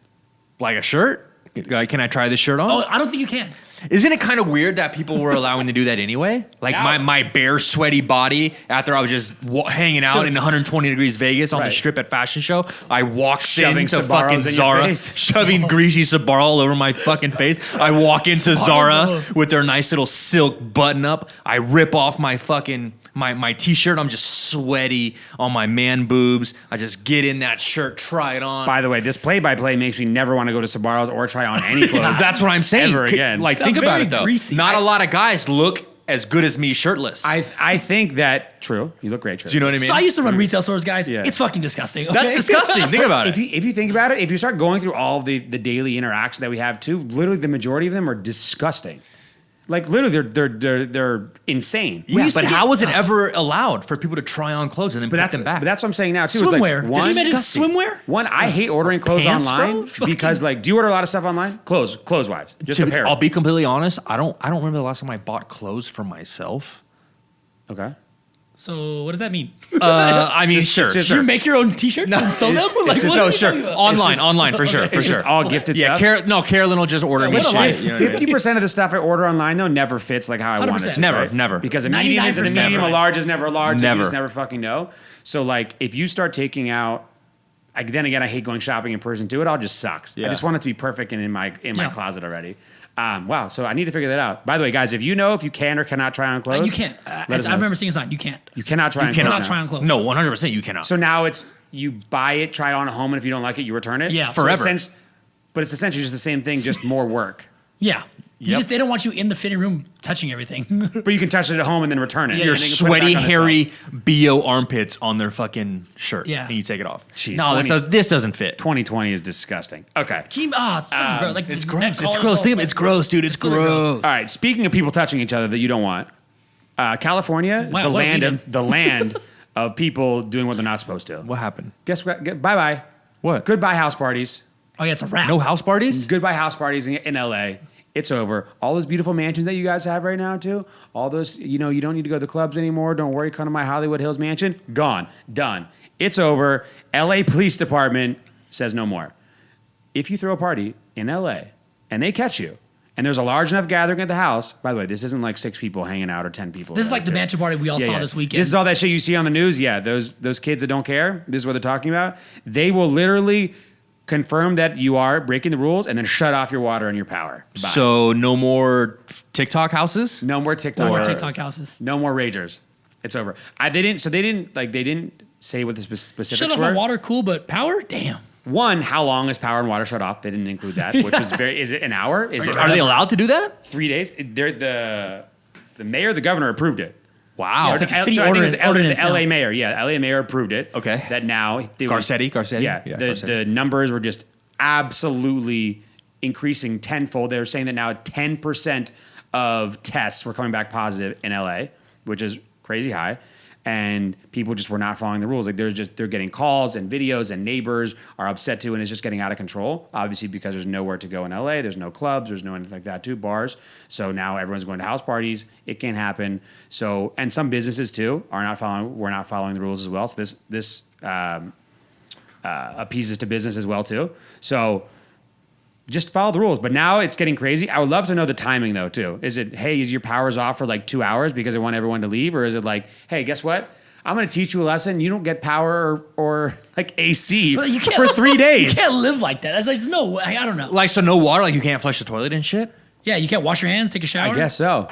Like a shirt? Can I try this shirt on? Oh, I don't think you can. Isn't it kind of weird that people were allowing to do that anyway? Like my bare sweaty body after I was just hanging out in 120 degrees Vegas on the strip at fashion show. I walked Shoving into Sbarros fucking in your Zara, face. shoving greasy Sbarro all over my fucking face. I walk into Zara with their nice little silk button up. I rip off my fucking my t-shirt. I'm just sweaty on my man boobs. I just get in that shirt, try it on. By the way, this play-by-play makes me never want to go to Sbarro's or try on any clothes. That's what I'm saying. Ever again. Like, Sounds think about very it though. greasy. Not a lot of guys look as good as me shirtless. I think that... True. You look great, true. Do you know what I mean? So I used to run retail stores, guys. Yeah. It's fucking disgusting. Okay? That's disgusting. Think about it. If you think about it, if you start going through all of the daily interaction that we have too, literally the majority of them are disgusting. Like literally, they're insane. Yeah, but how was it ever allowed for people to try on clothes and then put them back? But that's what I'm saying now too. Swimwear. It's like, Did you imagine disgusting. swimwear? One, I hate ordering clothes Pants, online bro? because like, do you order a lot of stuff online? Clothes wise, just a pair. I'll be completely honest. I don't remember the last time I bought clothes for myself. Okay. So what does that mean? I mean, sure. just- You make your own t-shirts and sell them? Like, just- what no, are you sure. talking about? Online for sure. For It's sure. just all gifted Yeah, stuff. Carolyn will just order me what a shit. life. You know what I mean? 50% of the stuff I order online though never fits like how I want it 100%. to. Never, right? never. Because a medium is a 99% medium, a right. large is never a large. So you Never. just never fucking know. So like, if you start taking out, then again, I hate going shopping in person too. It all just sucks. Yeah. I just want it to be perfect and in my Yeah. closet already. Wow. So I need to figure that out. By the way, guys, if you know if you can or cannot try on clothes, You can't. let I us know. remember seeing a sign. You can't. You cannot try on You clothes. cannot now. try on clothes. No, 100% you cannot. So now it's you buy it, try it on at home, and if you don't like it, you return it. Yeah. So Forever. but it's essentially just the same thing, just more work. Yeah. Yep. They don't want you in the fitting room touching everything. But you can touch it at home and then return it. Yeah. Your And then you can put it sweaty, back on the hairy BO armpits on their fucking shirt. Yeah. And you take it off. Jeez, No, this doesn't fit. 2020 is disgusting. Okay. It's funny, bro. Like It's the gross. neck It's collar's gross. all Think of it. It's gross, dude. It's really gross. gross. All right. Speaking of people touching each other that you don't want, California, Wow, the what land we of the land of people doing what they're not supposed to. What happened? Guess what? Bye bye. What? Goodbye house parties. Oh, yeah, it's a wrap. No house parties? Goodbye house parties in LA. It's over. All those beautiful mansions that you guys have right now, too. All those, you don't need to go to the clubs anymore. Don't worry, come to my Hollywood Hills mansion. Gone. Done. It's over. LA Police Department says no more. If you throw a party in LA and they catch you, and there's a large enough gathering at the house, by the way, this isn't like 6 people hanging out or 10 people. This is like the mansion party we all saw this weekend. This is all that shit you see on the news. Yeah, those kids that don't care. This is what they're talking about. They will literally confirm that you are breaking the rules and then shut off your water and your power. Bye. So no more TikTok houses? No more TikTok. No more houses. TikTok houses. No more ragers. It's over. They didn't say what the specifics Shut off were. my water, cool, but power? Damn. One, how long is power and water shut off? They didn't include that, which was very. Is it an hour? Is it Are they allowed to do that? 3 days? The mayor, the governor approved it. Wow. Yeah, it's like a city I think it was ordinance the LA now. mayor. Yeah, LA mayor approved it. Okay. That now Garcetti? Yeah, Garcetti. the numbers were just absolutely increasing tenfold. They were saying that now 10% of tests were coming back positive in LA, which is crazy high. And people just were not following the rules. Like they're getting calls and videos, and neighbors are upset too, and it's just getting out of control. Obviously, because there's nowhere to go in LA, there's no clubs, there's no anything like that too, bars. So now everyone's going to house parties. It can't happen. So, and some businesses too we're not following the rules as well. So this appeases to business as well too. So just follow the rules. But now it's getting crazy. I would love to know the timing though too. Is it, hey, is your powers off for like 2 hours because I want everyone to leave? Or is it like, hey, guess what? I'm going to teach you a lesson. You don't get power or like AC But you can't, for 3 days. You can't live like that. That's like, no, I don't know. Like, so no water? Like, you can't flush the toilet and shit? Yeah, you can't wash your hands, take a shower. I guess so.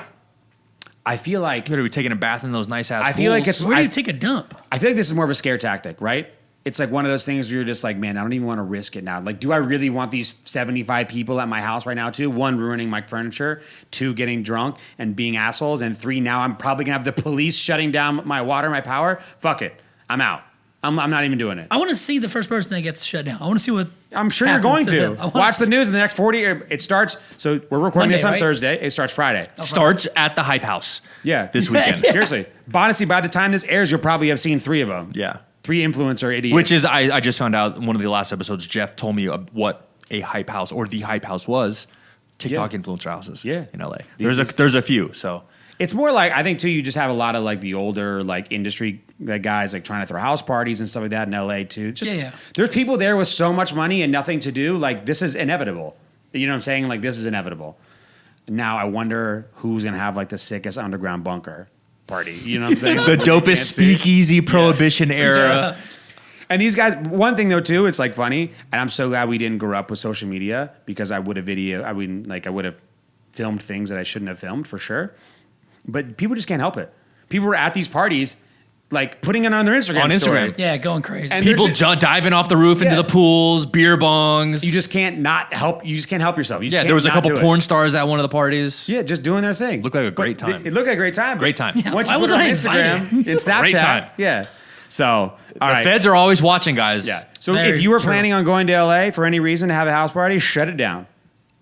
I feel like You better be taking a bath in those nice ass I feel like it's Where do you I- take a dump? I feel like this is more of a scare tactic, right? It's like one of those things where you're just like, man, I don't even want to risk it now. Like, do I really want these 75 people at my house right now too? 1, ruining my furniture. 2, getting drunk and being assholes. And 3, now I'm probably going to have the police shutting down my water, my power. Fuck it. I'm out. I'm not even doing it. I want to see the first person that gets shut down. I want to see what. I'm sure you're happens going to. them. I wanna Watch see- the news in the next 40. It starts, so we're recording Monday, this on right? Thursday. It starts Friday. Starts at the Hype House. Yeah. This weekend. Seriously. Honestly, by the time this airs, you'll probably have seen 3 of them. Yeah. 3 influencer idiots. Which is, I just found out in one of the last episodes, Jeff told me what a Hype House or the Hype House was. TikTok Yeah. influencer houses. Yeah. In LA. These- There's a few. So It's more like, I think too, you just have a lot of like the older like industry like guys like trying to throw house parties and stuff like that in LA too. Just, Yeah. There's people there with so much money and nothing to do. Like this is inevitable. You know what I'm saying? Like this is inevitable. Now I wonder who's gonna have like the sickest underground bunker party. You know what I'm saying? the dopest Can't see. speakeasy prohibition era. And these guys, one thing though too, it's like funny, and I'm so glad we didn't grow up with social media because I would have filmed things that I shouldn't have filmed for sure. But people just can't help it. People were at these parties, like putting it on their Instagram. On story. Instagram. Yeah, going crazy. And People they're just- diving off the roof into Yeah. the pools, beer bongs. You just can't not help. You just can't help yourself. You just yeah, can't there was a not couple do it. porn stars at one of the parties. Yeah, just doing their thing. Looked like a great But time. It looked like a great time. Great time. Once Why you put it wasn't on I Instagram invited? and Snapchat, Great time. yeah. So, all The right. feds are always watching, guys. Yeah. So Very if you were true. planning on going to LA for any reason to have a house party, shut it down.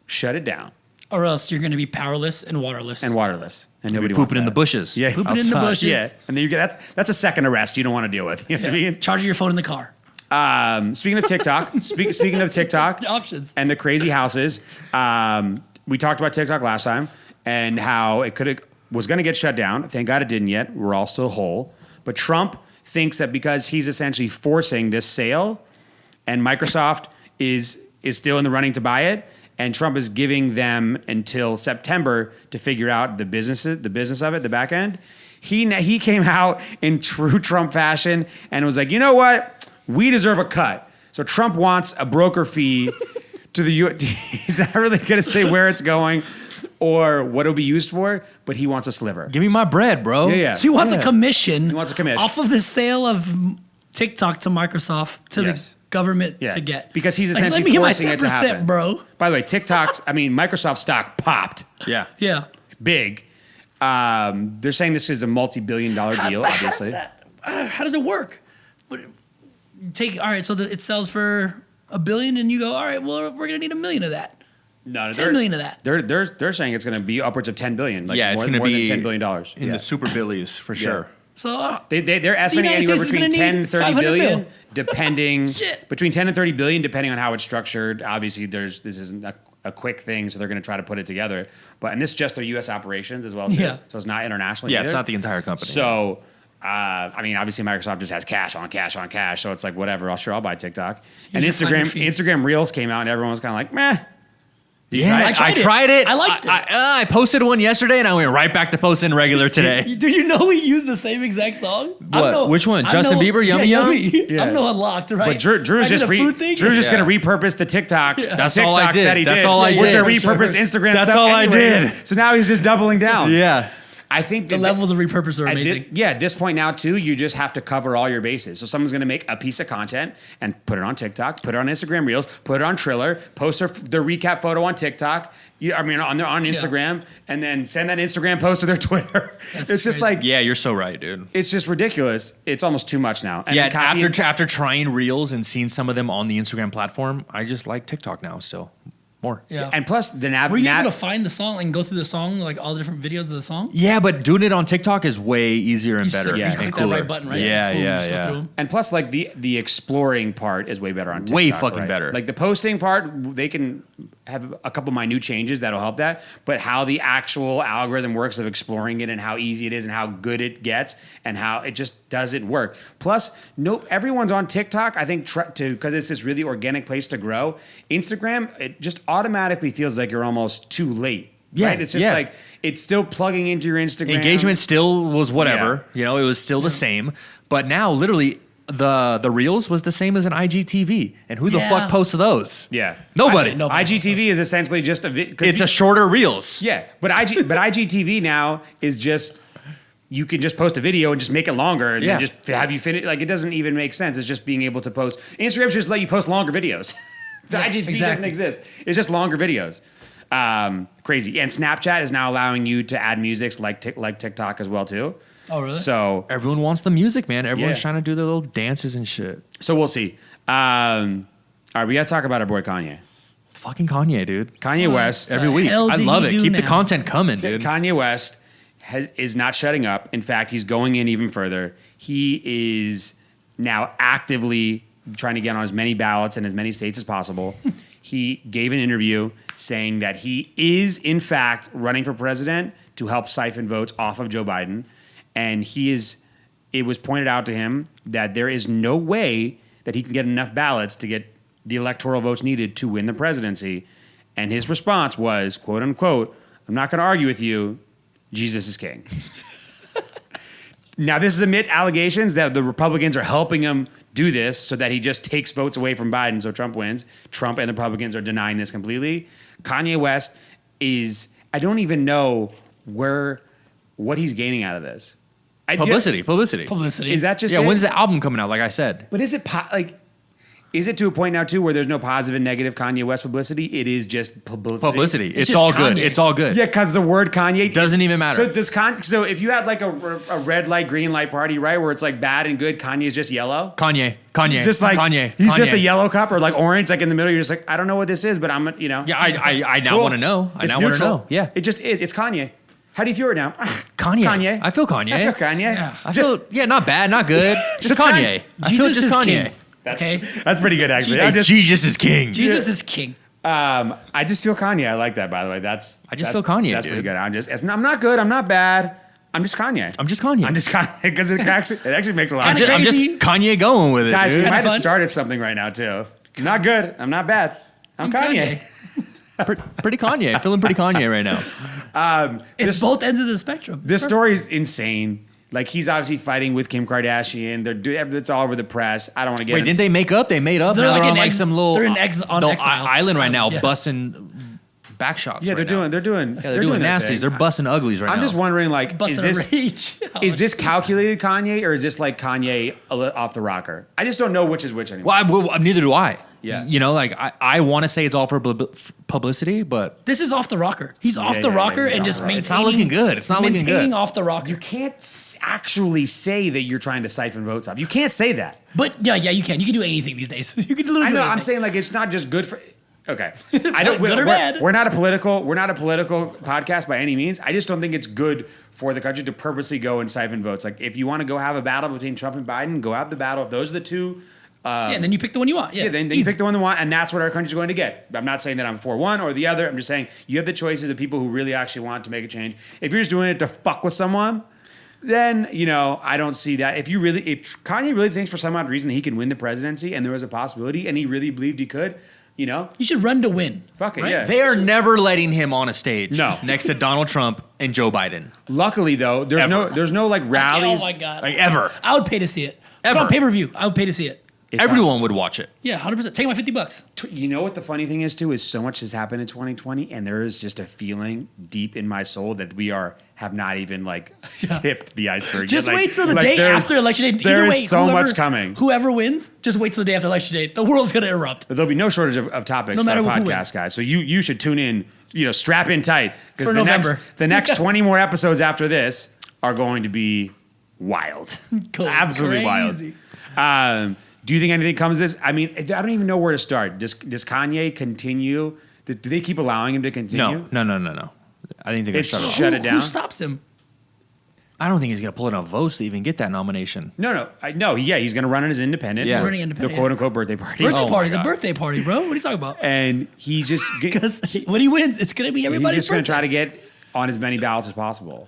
Shut it down. Or else you're going to be powerless and waterless. And waterless. And You'll be nobody wants pooping in that. the bushes. Yeah. Pooping in the outside. bushes. Yeah. And then you get that's a second arrest you don't want to deal with. You know what I mean? Charging your phone in the car. Speaking of TikTok, speaking of TikTok Options. and the crazy houses, we talked about TikTok last time and how it was going to get shut down. Thank God it didn't yet. We're all still whole. But Trump thinks that because he's essentially forcing this sale, and Microsoft is still in the running to buy it, and Trump is giving them until September to figure out the business of it, the back end. He came out in true Trump fashion and was like, you know what? We deserve a cut. So Trump wants a broker fee to the U.S. He's not really going to say where it's going or what it'll be used for, but he wants a sliver. Give me my bread, bro. Yeah. So he wants a commission. He wants a commission. Off of the sale of TikTok to Microsoft to Yes. government to get. Because he's Like, essentially let me get my forcing it to 10%, happen. bro. By the way, Microsoft stock popped Yeah. Yeah. big. They're saying this is a multi-billion-dollar deal, obviously. How does it work? So it sells for $1 billion, and you go, all right, well, we're gonna need $1 million of that. No, 10 million of that. They're saying it's going to be upwards of $10 billion. Like Yeah, it's more, going to more be than $10 billion in the super billies for sure. So They're estimating United anywhere States is between gonna 10 need and 30 500 billion, mil. depending Shit. between 10 and 30 billion, depending on how it's structured. Obviously, this isn't a quick thing, so they're going to try to put it together. And this is just their U.S. operations as well, too. Yeah. So it's not international. Yeah, either. it's not the entire company. So, obviously, Microsoft just has cash on cash. So it's like, whatever. I'll buy TikTok. And Here's your final feed. Instagram Reels came out, and everyone was kind of like, meh. Yeah, I tried it. I liked it. I posted one yesterday, and I went right back to posting regular today. Do you know we use the same exact song? What? Which one? Justin Bieber, Yummy Yum? Yeah. I'm no unlocked, right? But Drew's just going to repurpose the TikTok. That's TikToks all I did. That he That's did, all I Which did. are repurposed Instagram. That's stuff all I anyway. did. So now he's just doubling down. Yeah. I think the levels of repurpose are amazing. At this point now too, you just have to cover all your bases. So someone's going to make a piece of content and put it on TikTok, put it on Instagram Reels, put it on Triller, post their recap photo on TikTok. On Instagram, and then send that Instagram post to their Twitter. That's it's just crazy. like, Yeah, you're so right, dude. it's just ridiculous. It's almost too much now. And Yeah, Kanye- after trying Reels and seeing some of them on the Instagram platform, I just like TikTok now still more. Yeah. and plus the Were you able to find the song and go through the song, like all the different videos of the song? Yeah, but doing it on TikTok is way easier and better You and click that cooler. right button, right? Yeah, Boom, yeah, just go yeah. through 'em. And plus, like the exploring part is way better on TikTok. Way fucking right? better. Like the posting part, they can have a couple minute changes that'll help that. But how the actual algorithm works of exploring it and how easy it is and how good it gets and how it just doesn't work. Plus, everyone's on TikTok. I think because it's this really organic place to grow. Instagram, it just automatically feels like you're almost too late. Yeah, right? It's just like it's still plugging into your Instagram. Engagement still was whatever. You know, it was still the same. But now, literally, the Reels was the same as an IGTV. And who the Yeah. fuck posts those? Yeah. Nobody. Nobody IGTV is essentially just a It's a shorter Reels. Yeah, but IGTV now is just you can just post a video and just make it longer and then just have you finish. Like it doesn't even make sense. It's just being able to post. Instagram's just let you post longer videos. The IGTV doesn't exist. It's just longer videos. Crazy. And Snapchat is now allowing you to add music like TikTok as well too. Oh, really? So Everyone wants the music, man. Everyone's Yeah. trying to do their little dances and shit. we'll see. All right, we got to talk about our boy Kanye. Fucking Kanye, dude. Kanye West. Every week. hell I did love he it. do Keep the now? content coming, dude. Kanye West is not shutting up. In fact, he's going in even further. He is now actively trying to get on as many ballots in as many states as possible. He gave an interview saying that he is, in fact, running for president to help siphon votes off of Joe Biden. And it was pointed out to him that there is no way that he can get enough ballots to get the electoral votes needed to win the presidency. And his response was, quote unquote, "I'm not going to argue with you. Jesus is king." Now, this is amid allegations that the Republicans are helping him do this so that he just takes votes away from Biden so Trump wins. Trump and the Republicans are denying this completely. Kanye West I don't even know what he's gaining out of this. Publicity. Is that just Yeah, it? when's the album coming out, like I said? But is it to a point now too where there's no positive and negative Kanye West publicity? It is just publicity. It's just all good. Kanye. It's all good. Yeah, because the word Kanye Doesn't even matter. So if you had like a red light, green light party, right, where it's like bad and good, Kanye is just yellow. Kanye. He's just like Kanye. He's just Kanye. a yellow cup or like orange, like in the middle. You're just like, I don't know what this is, but I'm Yeah, I now Cool. want to know. I It's now want to neutral. know. Yeah. It just is. It's Kanye. How do you feel right now? Kanye. I feel Kanye. I feel Kanye. Yeah. I feel, not bad, not good. Just Just Kanye. I feel Jesus just is Kanye. king. Okay? That's pretty good, actually. Jesus is king. Jesus is king. I just feel Kanye. I like that, by the way. I just feel Kanye, That's dude. pretty good. I'm not good. I'm not bad. I'm just Kanye. I'm just Kanye. I'm just Kanye because it actually makes a lot of I'm sense. just Kanye going with it, Guys, we dude. might have fun. started something right now too. Not good. I'm not bad. I'm Kanye. Pretty Kanye. Feeling pretty Kanye right now. It's both ends of the spectrum. This story is insane. Like he's obviously fighting with Kim Kardashian. It's all over the press. I don't want to get. Wait, into didn't they make up? They made up. They're now like they're in on like some little they're in on exile. island right now, Yeah. busting back shots. Yeah, right they're doing their nasties. thing. They're busting uglies right now. I'm just wondering, like, is this calculated Kanye, or is this like Kanye off the rocker? I just don't know which is which anymore. Well, neither do I. Yeah. You know, like I want to say it's all for publicity, but This is off the rocker. He's off the rocker and just maintaining. it's not looking good. It's not looking good. Maintaining off the rocker. You can't actually say that you're trying to siphon votes off. You can't say that. But yeah, you can. You can do anything these days. You can literally I do know. anything. I'm saying, like, it's not just good for. Okay, I don't. Good or bad. We're not a political podcast by any means. I just don't think it's good for the country to purposely go and siphon votes. Like, if you want to go have a battle between Trump and Biden, go have the battle. If those are the two. Yeah, and then you pick the one you want. Yeah, then you pick the one they want, and that's what our country's going to get. I'm not saying that I'm for one or the other. I'm just saying you have the choices of people who really actually want to make a change. If you're just doing it to fuck with someone, then, you know, I don't see that. If Kanye really thinks for some odd reason that he can win the presidency and there was a possibility and he really believed he could, you know, you should run to win. Fuck it, right? yeah. They are never letting him on a stage. No. Next to Donald Trump and Joe Biden. Luckily though, there's no like rallies. Oh my god! Like ever. I would pay to see it. Put Ever. on pay-per-view. I would pay to see it. Everyone would watch it. Yeah, 100%. Take my $50. You know what the funny thing is too is so much has happened in 2020, and there is just a feeling deep in my soul that we have not even like tipped the iceberg. Just yet. wait till the like, day after election day. There Either way, is so much coming. Whoever wins, just wait till the day after election day. The world's gonna erupt. There'll be no shortage of topics No for matter our who podcast, wins. guys. So you should tune in. You know, strap in tight For because November. the next 20 more episodes after this are going to be wild, absolutely Crazy. wild. Do you think anything comes of this? I mean, I don't even know where to start. Does Kanye continue? Do they keep allowing him to continue? No. I think they're going to Shut it down. Who stops him? I don't think he's going to pull enough votes to even get that nomination. No. He's going to run as independent. Yeah. He's running independent. The quote unquote birthday party. Birthday Oh my party, the God. birthday party, bro. What are you talking about? And he just Because when he wins, it's gonna be he's everybody's just going to try to birthday. get on as many ballots as possible.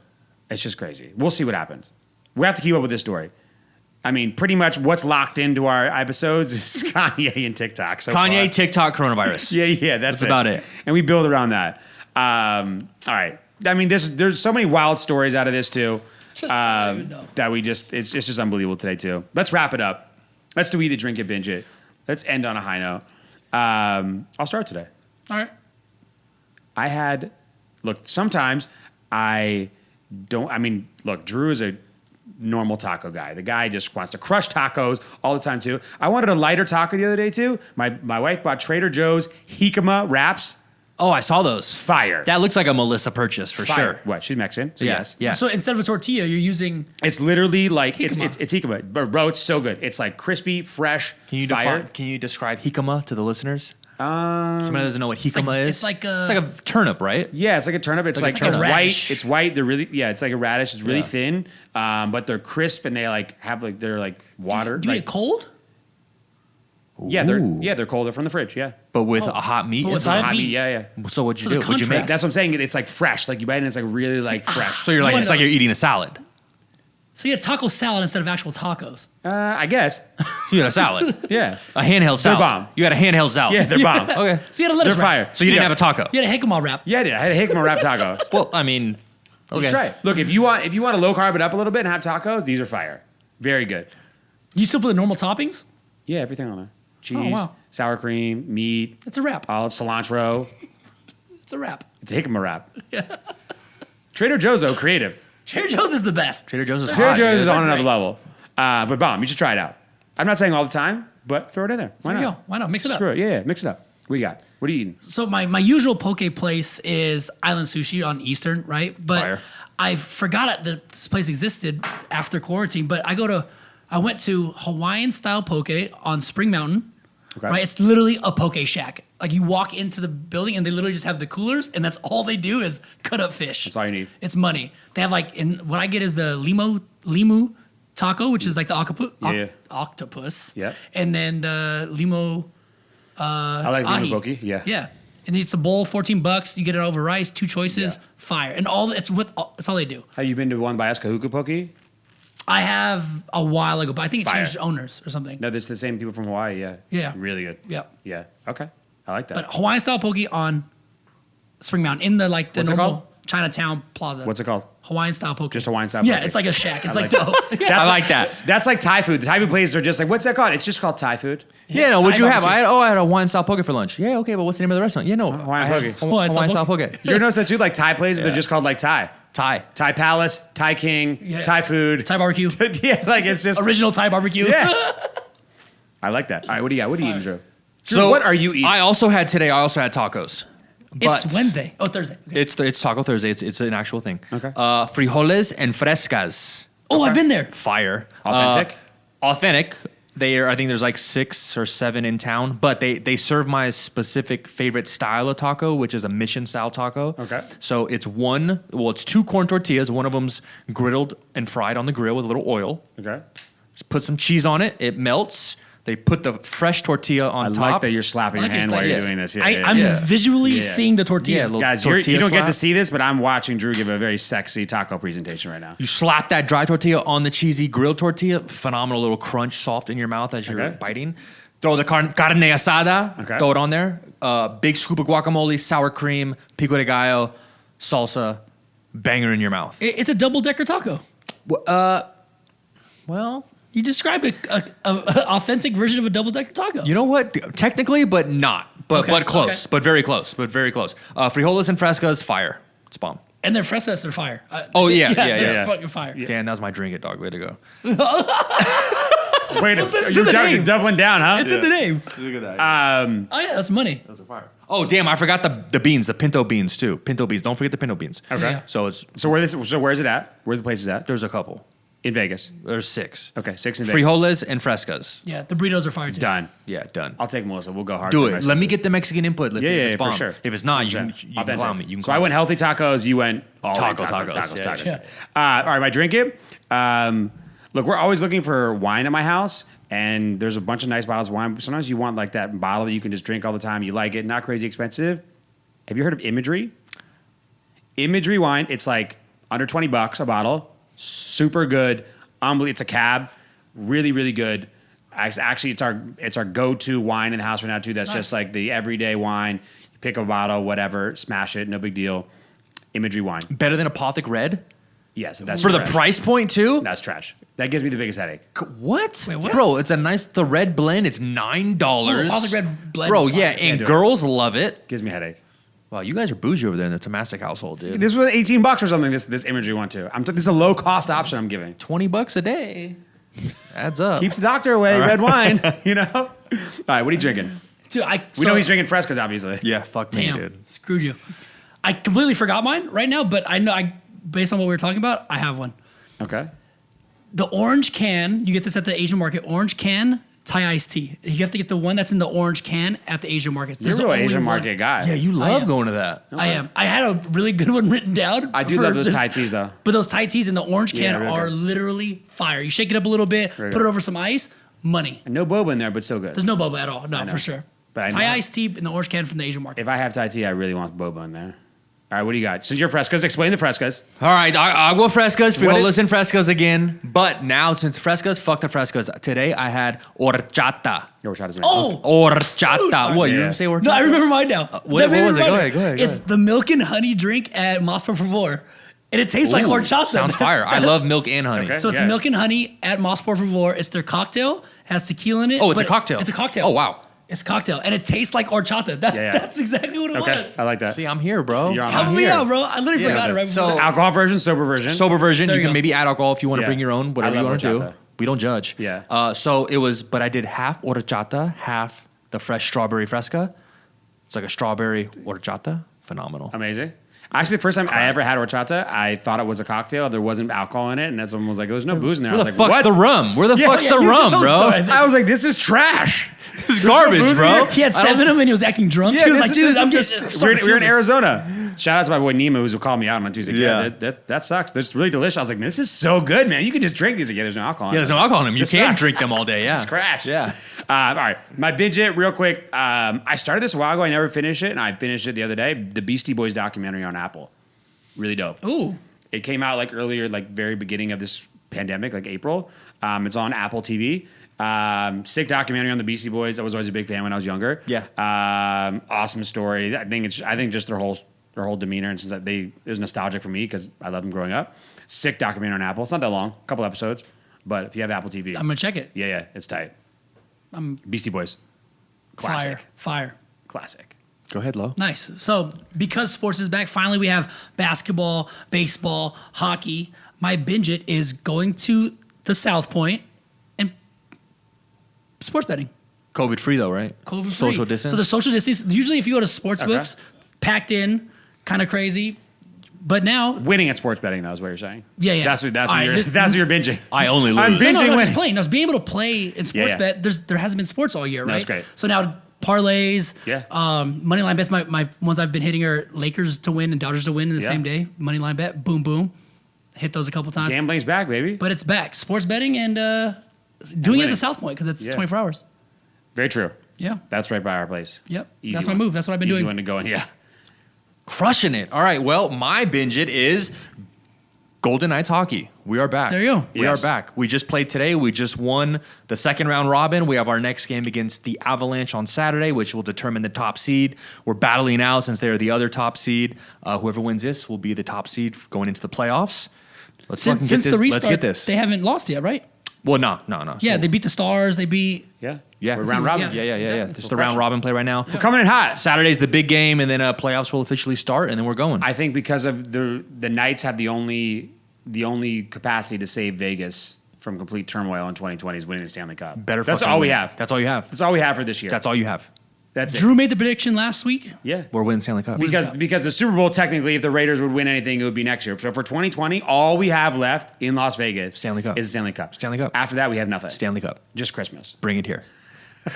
It's just crazy. We'll see what happens. We have to keep up with this story. I mean, pretty much what's locked into our episodes is Kanye and TikTok. So Kanye, far. TikTok, coronavirus. Yeah, that's about it. And we build around that. All right. I mean, there's so many wild stories out of this too. I don't even know. That it's just unbelievable today too. Let's wrap it up. Let's do Eat It, Drink It, Binge It. Let's end on a high note. I'll start today. All right. Sometimes Drew is a normal taco guy. The guy just wants to crush tacos all the time too. I wanted a lighter taco the other day too. My wife bought Trader Joe's jicama wraps. Oh, I saw those. Fire. That looks like a Melissa purchase for Fire. sure. What? She's Mexican. So Yeah. yes. Yeah. So instead of a tortilla, you're using. It's literally like Jicama. it's jicama. But bro, it's so good. It's like crispy, fresh, Can you fire. Can you describe jicama to the listeners? Somebody doesn't know what jicama is. it's like a- it's like a turnip, right? Yeah, it's like a turnip. It's like, a it's radish. white. It's white. They're really it's like a radish. It's really Yeah. thin, but they're crisp and they they're like water. Do you eat like, it cold? Yeah, Ooh. they're cold. They're from the fridge. Yeah, But with a hot meat Oh, it's inside. hot meat. Yeah. So what'd you So do? the What'd you make? contrast. That's what I'm saying. It's like fresh. Like you bite it, and it's like really like fresh. So you're like You it's wanna- like you're eating a salad. So you had taco salad instead of actual tacos. I guess. You had a salad. Yeah. A handheld salad. bomb. You had a handheld salad. Yeah, they're bomb. Okay. So you had a lettuce They're wrap. fire. So you didn't have a taco. You had a jicama wrap. Yeah, I did. I had a jicama wrap taco. Well, I mean, okay. That's right. Look, if you want to low carb it up a little bit and have tacos, these are fire. Very good. You still put the normal toppings? Yeah, everything on there. Cheese, wow. sour cream, meat, It's a wrap. olive, cilantro. It's a wrap. It's a jicama wrap. Trader Joe's, though, creative. Trader Joe's is the best. Trader Joe's is Trader hot. Joe's dude. is on They're another great. level. But bomb, you should try it out. I'm not saying all the time, but throw it in there. Why There you not? go. Why not? Mix it up. Screw it. Yeah, mix it up. What do you got? What are you eating? So my usual poke place is Island Sushi on Eastern, right? But Fire. I forgot that this place existed after quarantine. But I went to Hawaiian style poke on Spring Mountain. Okay. Right, it's literally a poke shack. Like you walk into the building and they literally just have the coolers, and that's all they do is cut up fish. That's all you need. It's money. They have what I get is the limu taco, which is like the Yeah. octopus. Yep. And then the limo. I like ahi. the poke. Yeah. Yeah. And it's a bowl, $14. You get it over rice, 2 choices, Yeah. fire, and that's all they do. Have you been to one by Eskahuku Poke? I have a while ago, but I think it Fire. changed owners or something. No, that's the same people from Hawaii. Yeah. Yeah. Really good. Yeah. Yeah. Okay. I like that. But Hawaiian style poke on Spring Mountain in the What's it normal called? Chinatown Plaza. What's it called? Hawaiian style poke. Just Hawaiian style Yeah, poke. it's like a shack. It's like like dope. I like that. That's like Thai food. The Thai food places are just like, what's that called? It's just called Thai food. Yeah, no, what'd Thai you have? barbecue. I had a Hawaiian style poke for lunch. Yeah, okay, but what's the name of the restaurant? Yeah, no, Hawaiian I had poke. Hawaiian style poke. You ever notice that too? Like Thai places, they're just called like Thai. Thai. Thai Palace, Thai King, Yeah. Thai food. Thai barbecue. Yeah, like it's just. Original Thai barbecue. Yeah. I like that. All right, what do you got? What are you eating, Drew? So what are you eating? I also had tacos. It's But Wednesday. Oh, Thursday. Okay. It's Taco Thursday. It's an actual thing. Okay. Frijoles and frescas. Oh, I've been there. Fire. Authentic? Authentic. I think there's like 6 or 7 in town, but they serve my specific favorite style of taco, which is a mission style taco. Okay. So it's 2 corn tortillas. One of them's griddled and fried on the grill with a little oil. Okay. Just put some cheese on it. It melts. They put the fresh tortilla on I top. like that you're slapping I your like hand your while you're style. doing this. I'm yeah. visually Yeah. seeing the tortilla. Yeah, little Guys, you tortilla don't get to slap. see this, but I'm watching Drew give a very sexy taco presentation right now. You slap that dry tortilla on the cheesy grilled tortilla. Phenomenal little crunch, soft in your mouth as you're Okay. biting. Throw the carne asada. Okay. Throw it on there. Big scoop of guacamole, sour cream, pico de gallo, salsa. Banger in your mouth. It's a double decker taco. Well, You described a authentic version of a double decker taco. you know what? Technically, but not. But Okay, but close. okay. But very close. But very close. Frijoles and frescas, fire. It's bomb. And their fresas are fire. Oh, yeah, they're yeah. fucking fire. Dan, that was my drink it, dog. Way to go. Wait, It's in you're the name. doubling down, huh? It's in the name. Look at that. Oh yeah, that's money. Those are fire. Oh, damn. I forgot the beans, the pinto beans, too. Pinto beans. Don't forget the pinto beans. Okay. Yeah. So it's So where's it at? Where's the place is at? there's a couple. In Vegas. There's 6. Okay, 6 in Vegas. Frijoles and frescas. Yeah, the burritos are fire too. Done. Yeah, done. I'll take Melissa. We'll go hard. Do for the it. rest Let of me it. get the Mexican input. If Yeah, it's for bomb. sure. If it's not, you can Authentic. clown me. You can So I went healthy tacos. You went all Taco in tacos. tacos. Yeah, All right, my drink it. Look, we're always looking for wine at my house, and there's a bunch of nice bottles of wine. Sometimes you want like that bottle that you can just drink all the time. You like it, not crazy expensive. Have you heard of Imagery? Imagery wine. It's like under $20 a bottle. Super good. It's a cab. Really, really good. Actually, it's our go-to wine in the house right now too. That's Nice. just like the everyday wine. You pick a bottle, whatever, smash it, no big deal. Imagery wine. Better than Apothic Red? Yes, that's For the trash. price point, too? That's trash. That gives me the biggest headache. What? Wait, what? Bro, it's a nice, the red blend. It's $9. Oh, Apothic Red blend Bro, is yeah, fire. and do it. girls love it. Gives me a headache. Wow, you guys are bougie over there in the Tomasic household, dude. This was $18 or something. This Imagery one too. This is a low cost option I'm giving. $20 a day. Adds up. Keeps the doctor away. Red wine. You know. All right. What are you drinking? Dude, We know he's drinking Frescas, obviously. Yeah, fuck me, Damn, dude. screwed you. I completely forgot mine right now, but I know based on what we were talking about, I have one. Okay. The orange can, you get this at the Asian market, orange can Thai iced tea. You have to get the one that's in the orange can at the Asian market. You're a the real only Asian one- market guy. Yeah, you I love am. going to that. I am. I had a really good one written down. I do for love those this- Thai teas though. But those Thai teas in the orange Yeah, can really are good. literally fire. You shake it up a little bit, Very put good. it over some ice, money. No boba in there, but still good. There's no boba at all. No, I know. for sure. But I Thai know. iced tea in the orange can from the Asian market. If I have Thai tea, I really want boba in there. All right. What do you got? Since you're Frescas, explain the Frescas. All right, agua frescas, What frijoles is- and frescas again. But now, since frescas, fuck the frescas. Today I had horchata. Your shot is in. Oh! Horchata. Dude. What, you Yeah. didn't say horchata? No, I remember mine now. what That made me was it? Go remember. ahead, go ahead, go It's ahead. the milk and honey drink at Mas Por Favor. And it tastes like Ooh, horchata. Sounds fire. I love milk and honey. Okay. So it's Yeah. milk and honey at Mas Por Favor. It's their cocktail. Has tequila in it. Oh, it's a but cocktail. It's a cocktail. Oh, wow. It's a cocktail. And it tastes like horchata. That's Yeah, yeah. that's exactly what it Okay. was. I like that. See, I'm here, bro. You're on Help I'm me here. out, bro. I literally Yeah, forgot it right so- before. Alcohol version, sober version. Sober version, There you you can go. maybe add alcohol if you want to Yeah. bring your own, whatever I you love want to do. horchata. We don't judge. Yeah. So it was, but I did half horchata, half the fresh strawberry fresca. It's like a strawberry horchata. Phenomenal. Amazing. Actually, the first time I ever had horchata, I thought it was a cocktail. There wasn't alcohol in it, and someone was like, "There's no booze in there." Where I the was like, fuck's "What?" the rum? Where the Yeah, fuck's yeah, the you rum, told the bro? story. I was like, "This is trash." This is garbage, booze in bro. here? He had 7 of them and he was acting drunk. he was like, dude, I'm getting. We're in Arizona. Shout out to my boy Nemo who's called me out on Tuesday. Yeah. That sucks. That's really delicious. I was like, this is so good, man. You can just drink these. Like, yeah, there's no alcohol. in Yeah, there's it. no alcohol in them. You This can sucks. drink them all day. Yeah. This is trash. Yeah. All right, my binge it real quick. I started this a while ago. I never finished it, and I finished it the other day. The Beastie Boys documentary on Apple. Really dope. Ooh. It came out like earlier, like very beginning of this pandemic, like April. It's on Apple TV. Sick documentary on the Beastie Boys. I was always a big fan when I was younger. Yeah. Awesome story. I think just their whole their whole demeanor, and since it was nostalgic for me because I loved them growing up. Sick documentary on Apple. It's not that long, a couple episodes, but if you have Apple TV, I'm gonna check it. yeah, it's tight. Beastie Boys, classic, Fire. classic. Go ahead, Lo. Nice. So because sports is back, finally we have basketball, baseball, hockey. My binge it is going to the South Point and sports betting. COVID free though, right? COVID free. Social distance. So the social distance. Usually, if you go to sports books, packed in, kind of crazy. But now Winning at sports betting, though, is what you're saying. Yeah. That's what All right, you're binging. I only lose. I'm binging no, winning. just playing. I was being able to play in sports Yeah. bet. There hasn't been sports all year, right? That's great. So now parlays, Yeah. money line bets. My ones I've been hitting are Lakers to win and Dodgers to win in the same day. Money line bet, boom, boom. Hit those a couple times. Gambling's back, baby. But it's back. Sports betting and doing it winning. at the South Point because it's 24 hours. Very true. Yeah. That's right by our place. Yep. Easy That's my one. move. That's what I've been Easy doing. one to go in. Yeah. Crushing it. All right. Well, my binge it is Golden Knights hockey. We are back. There you go. We are back. We just played today. We just won the second round robin. We have our next game against the Avalanche on Saturday, which will determine the top seed. We're battling out since they're the other top seed. Whoever wins this will be the top seed going into the playoffs. Let's fucking Since get this. the restart, Let's get this. they haven't lost yet, right? Well, no. Yeah, So- they beat the Stars. They beat. Yeah. Yeah. We're round robin. Yeah. Yeah. Exactly. It's the round robin play right now. We're coming in hot. Saturday's the big game, and then playoffs will officially start, and then we're going. I think because of the Knights have the only capacity to save Vegas from complete turmoil in 2020 is winning the Stanley Cup. Better. That's fucking all we win. have. That's all you have. That's all we have for this year. That's all you have. That's it. Drew made the prediction last week. Yeah. We're winning Stanley Cup. Because the Super Bowl, technically, if the Raiders would win anything, it would be next year. So for 2020, all we have left in Las Vegas Stanley Cup. is the Stanley Cup. Stanley Cup. After that, we have nothing. Stanley Cup. Just Christmas. Bring it here.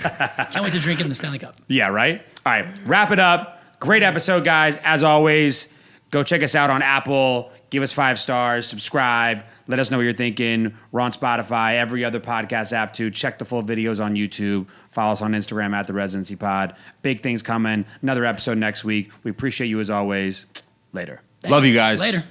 Can't wait to drink in the Stanley Cup. Yeah, right? All right, wrap it up. Great episode, guys. As always, go check us out on Apple. Give us 5 stars. Subscribe. Let us know what you're thinking. We're on Spotify, every other podcast app too. Check the full videos on YouTube. Follow us on Instagram at The Residency Pod. Big things coming. Another episode next week. We appreciate you as always. Later. Love you guys. Later.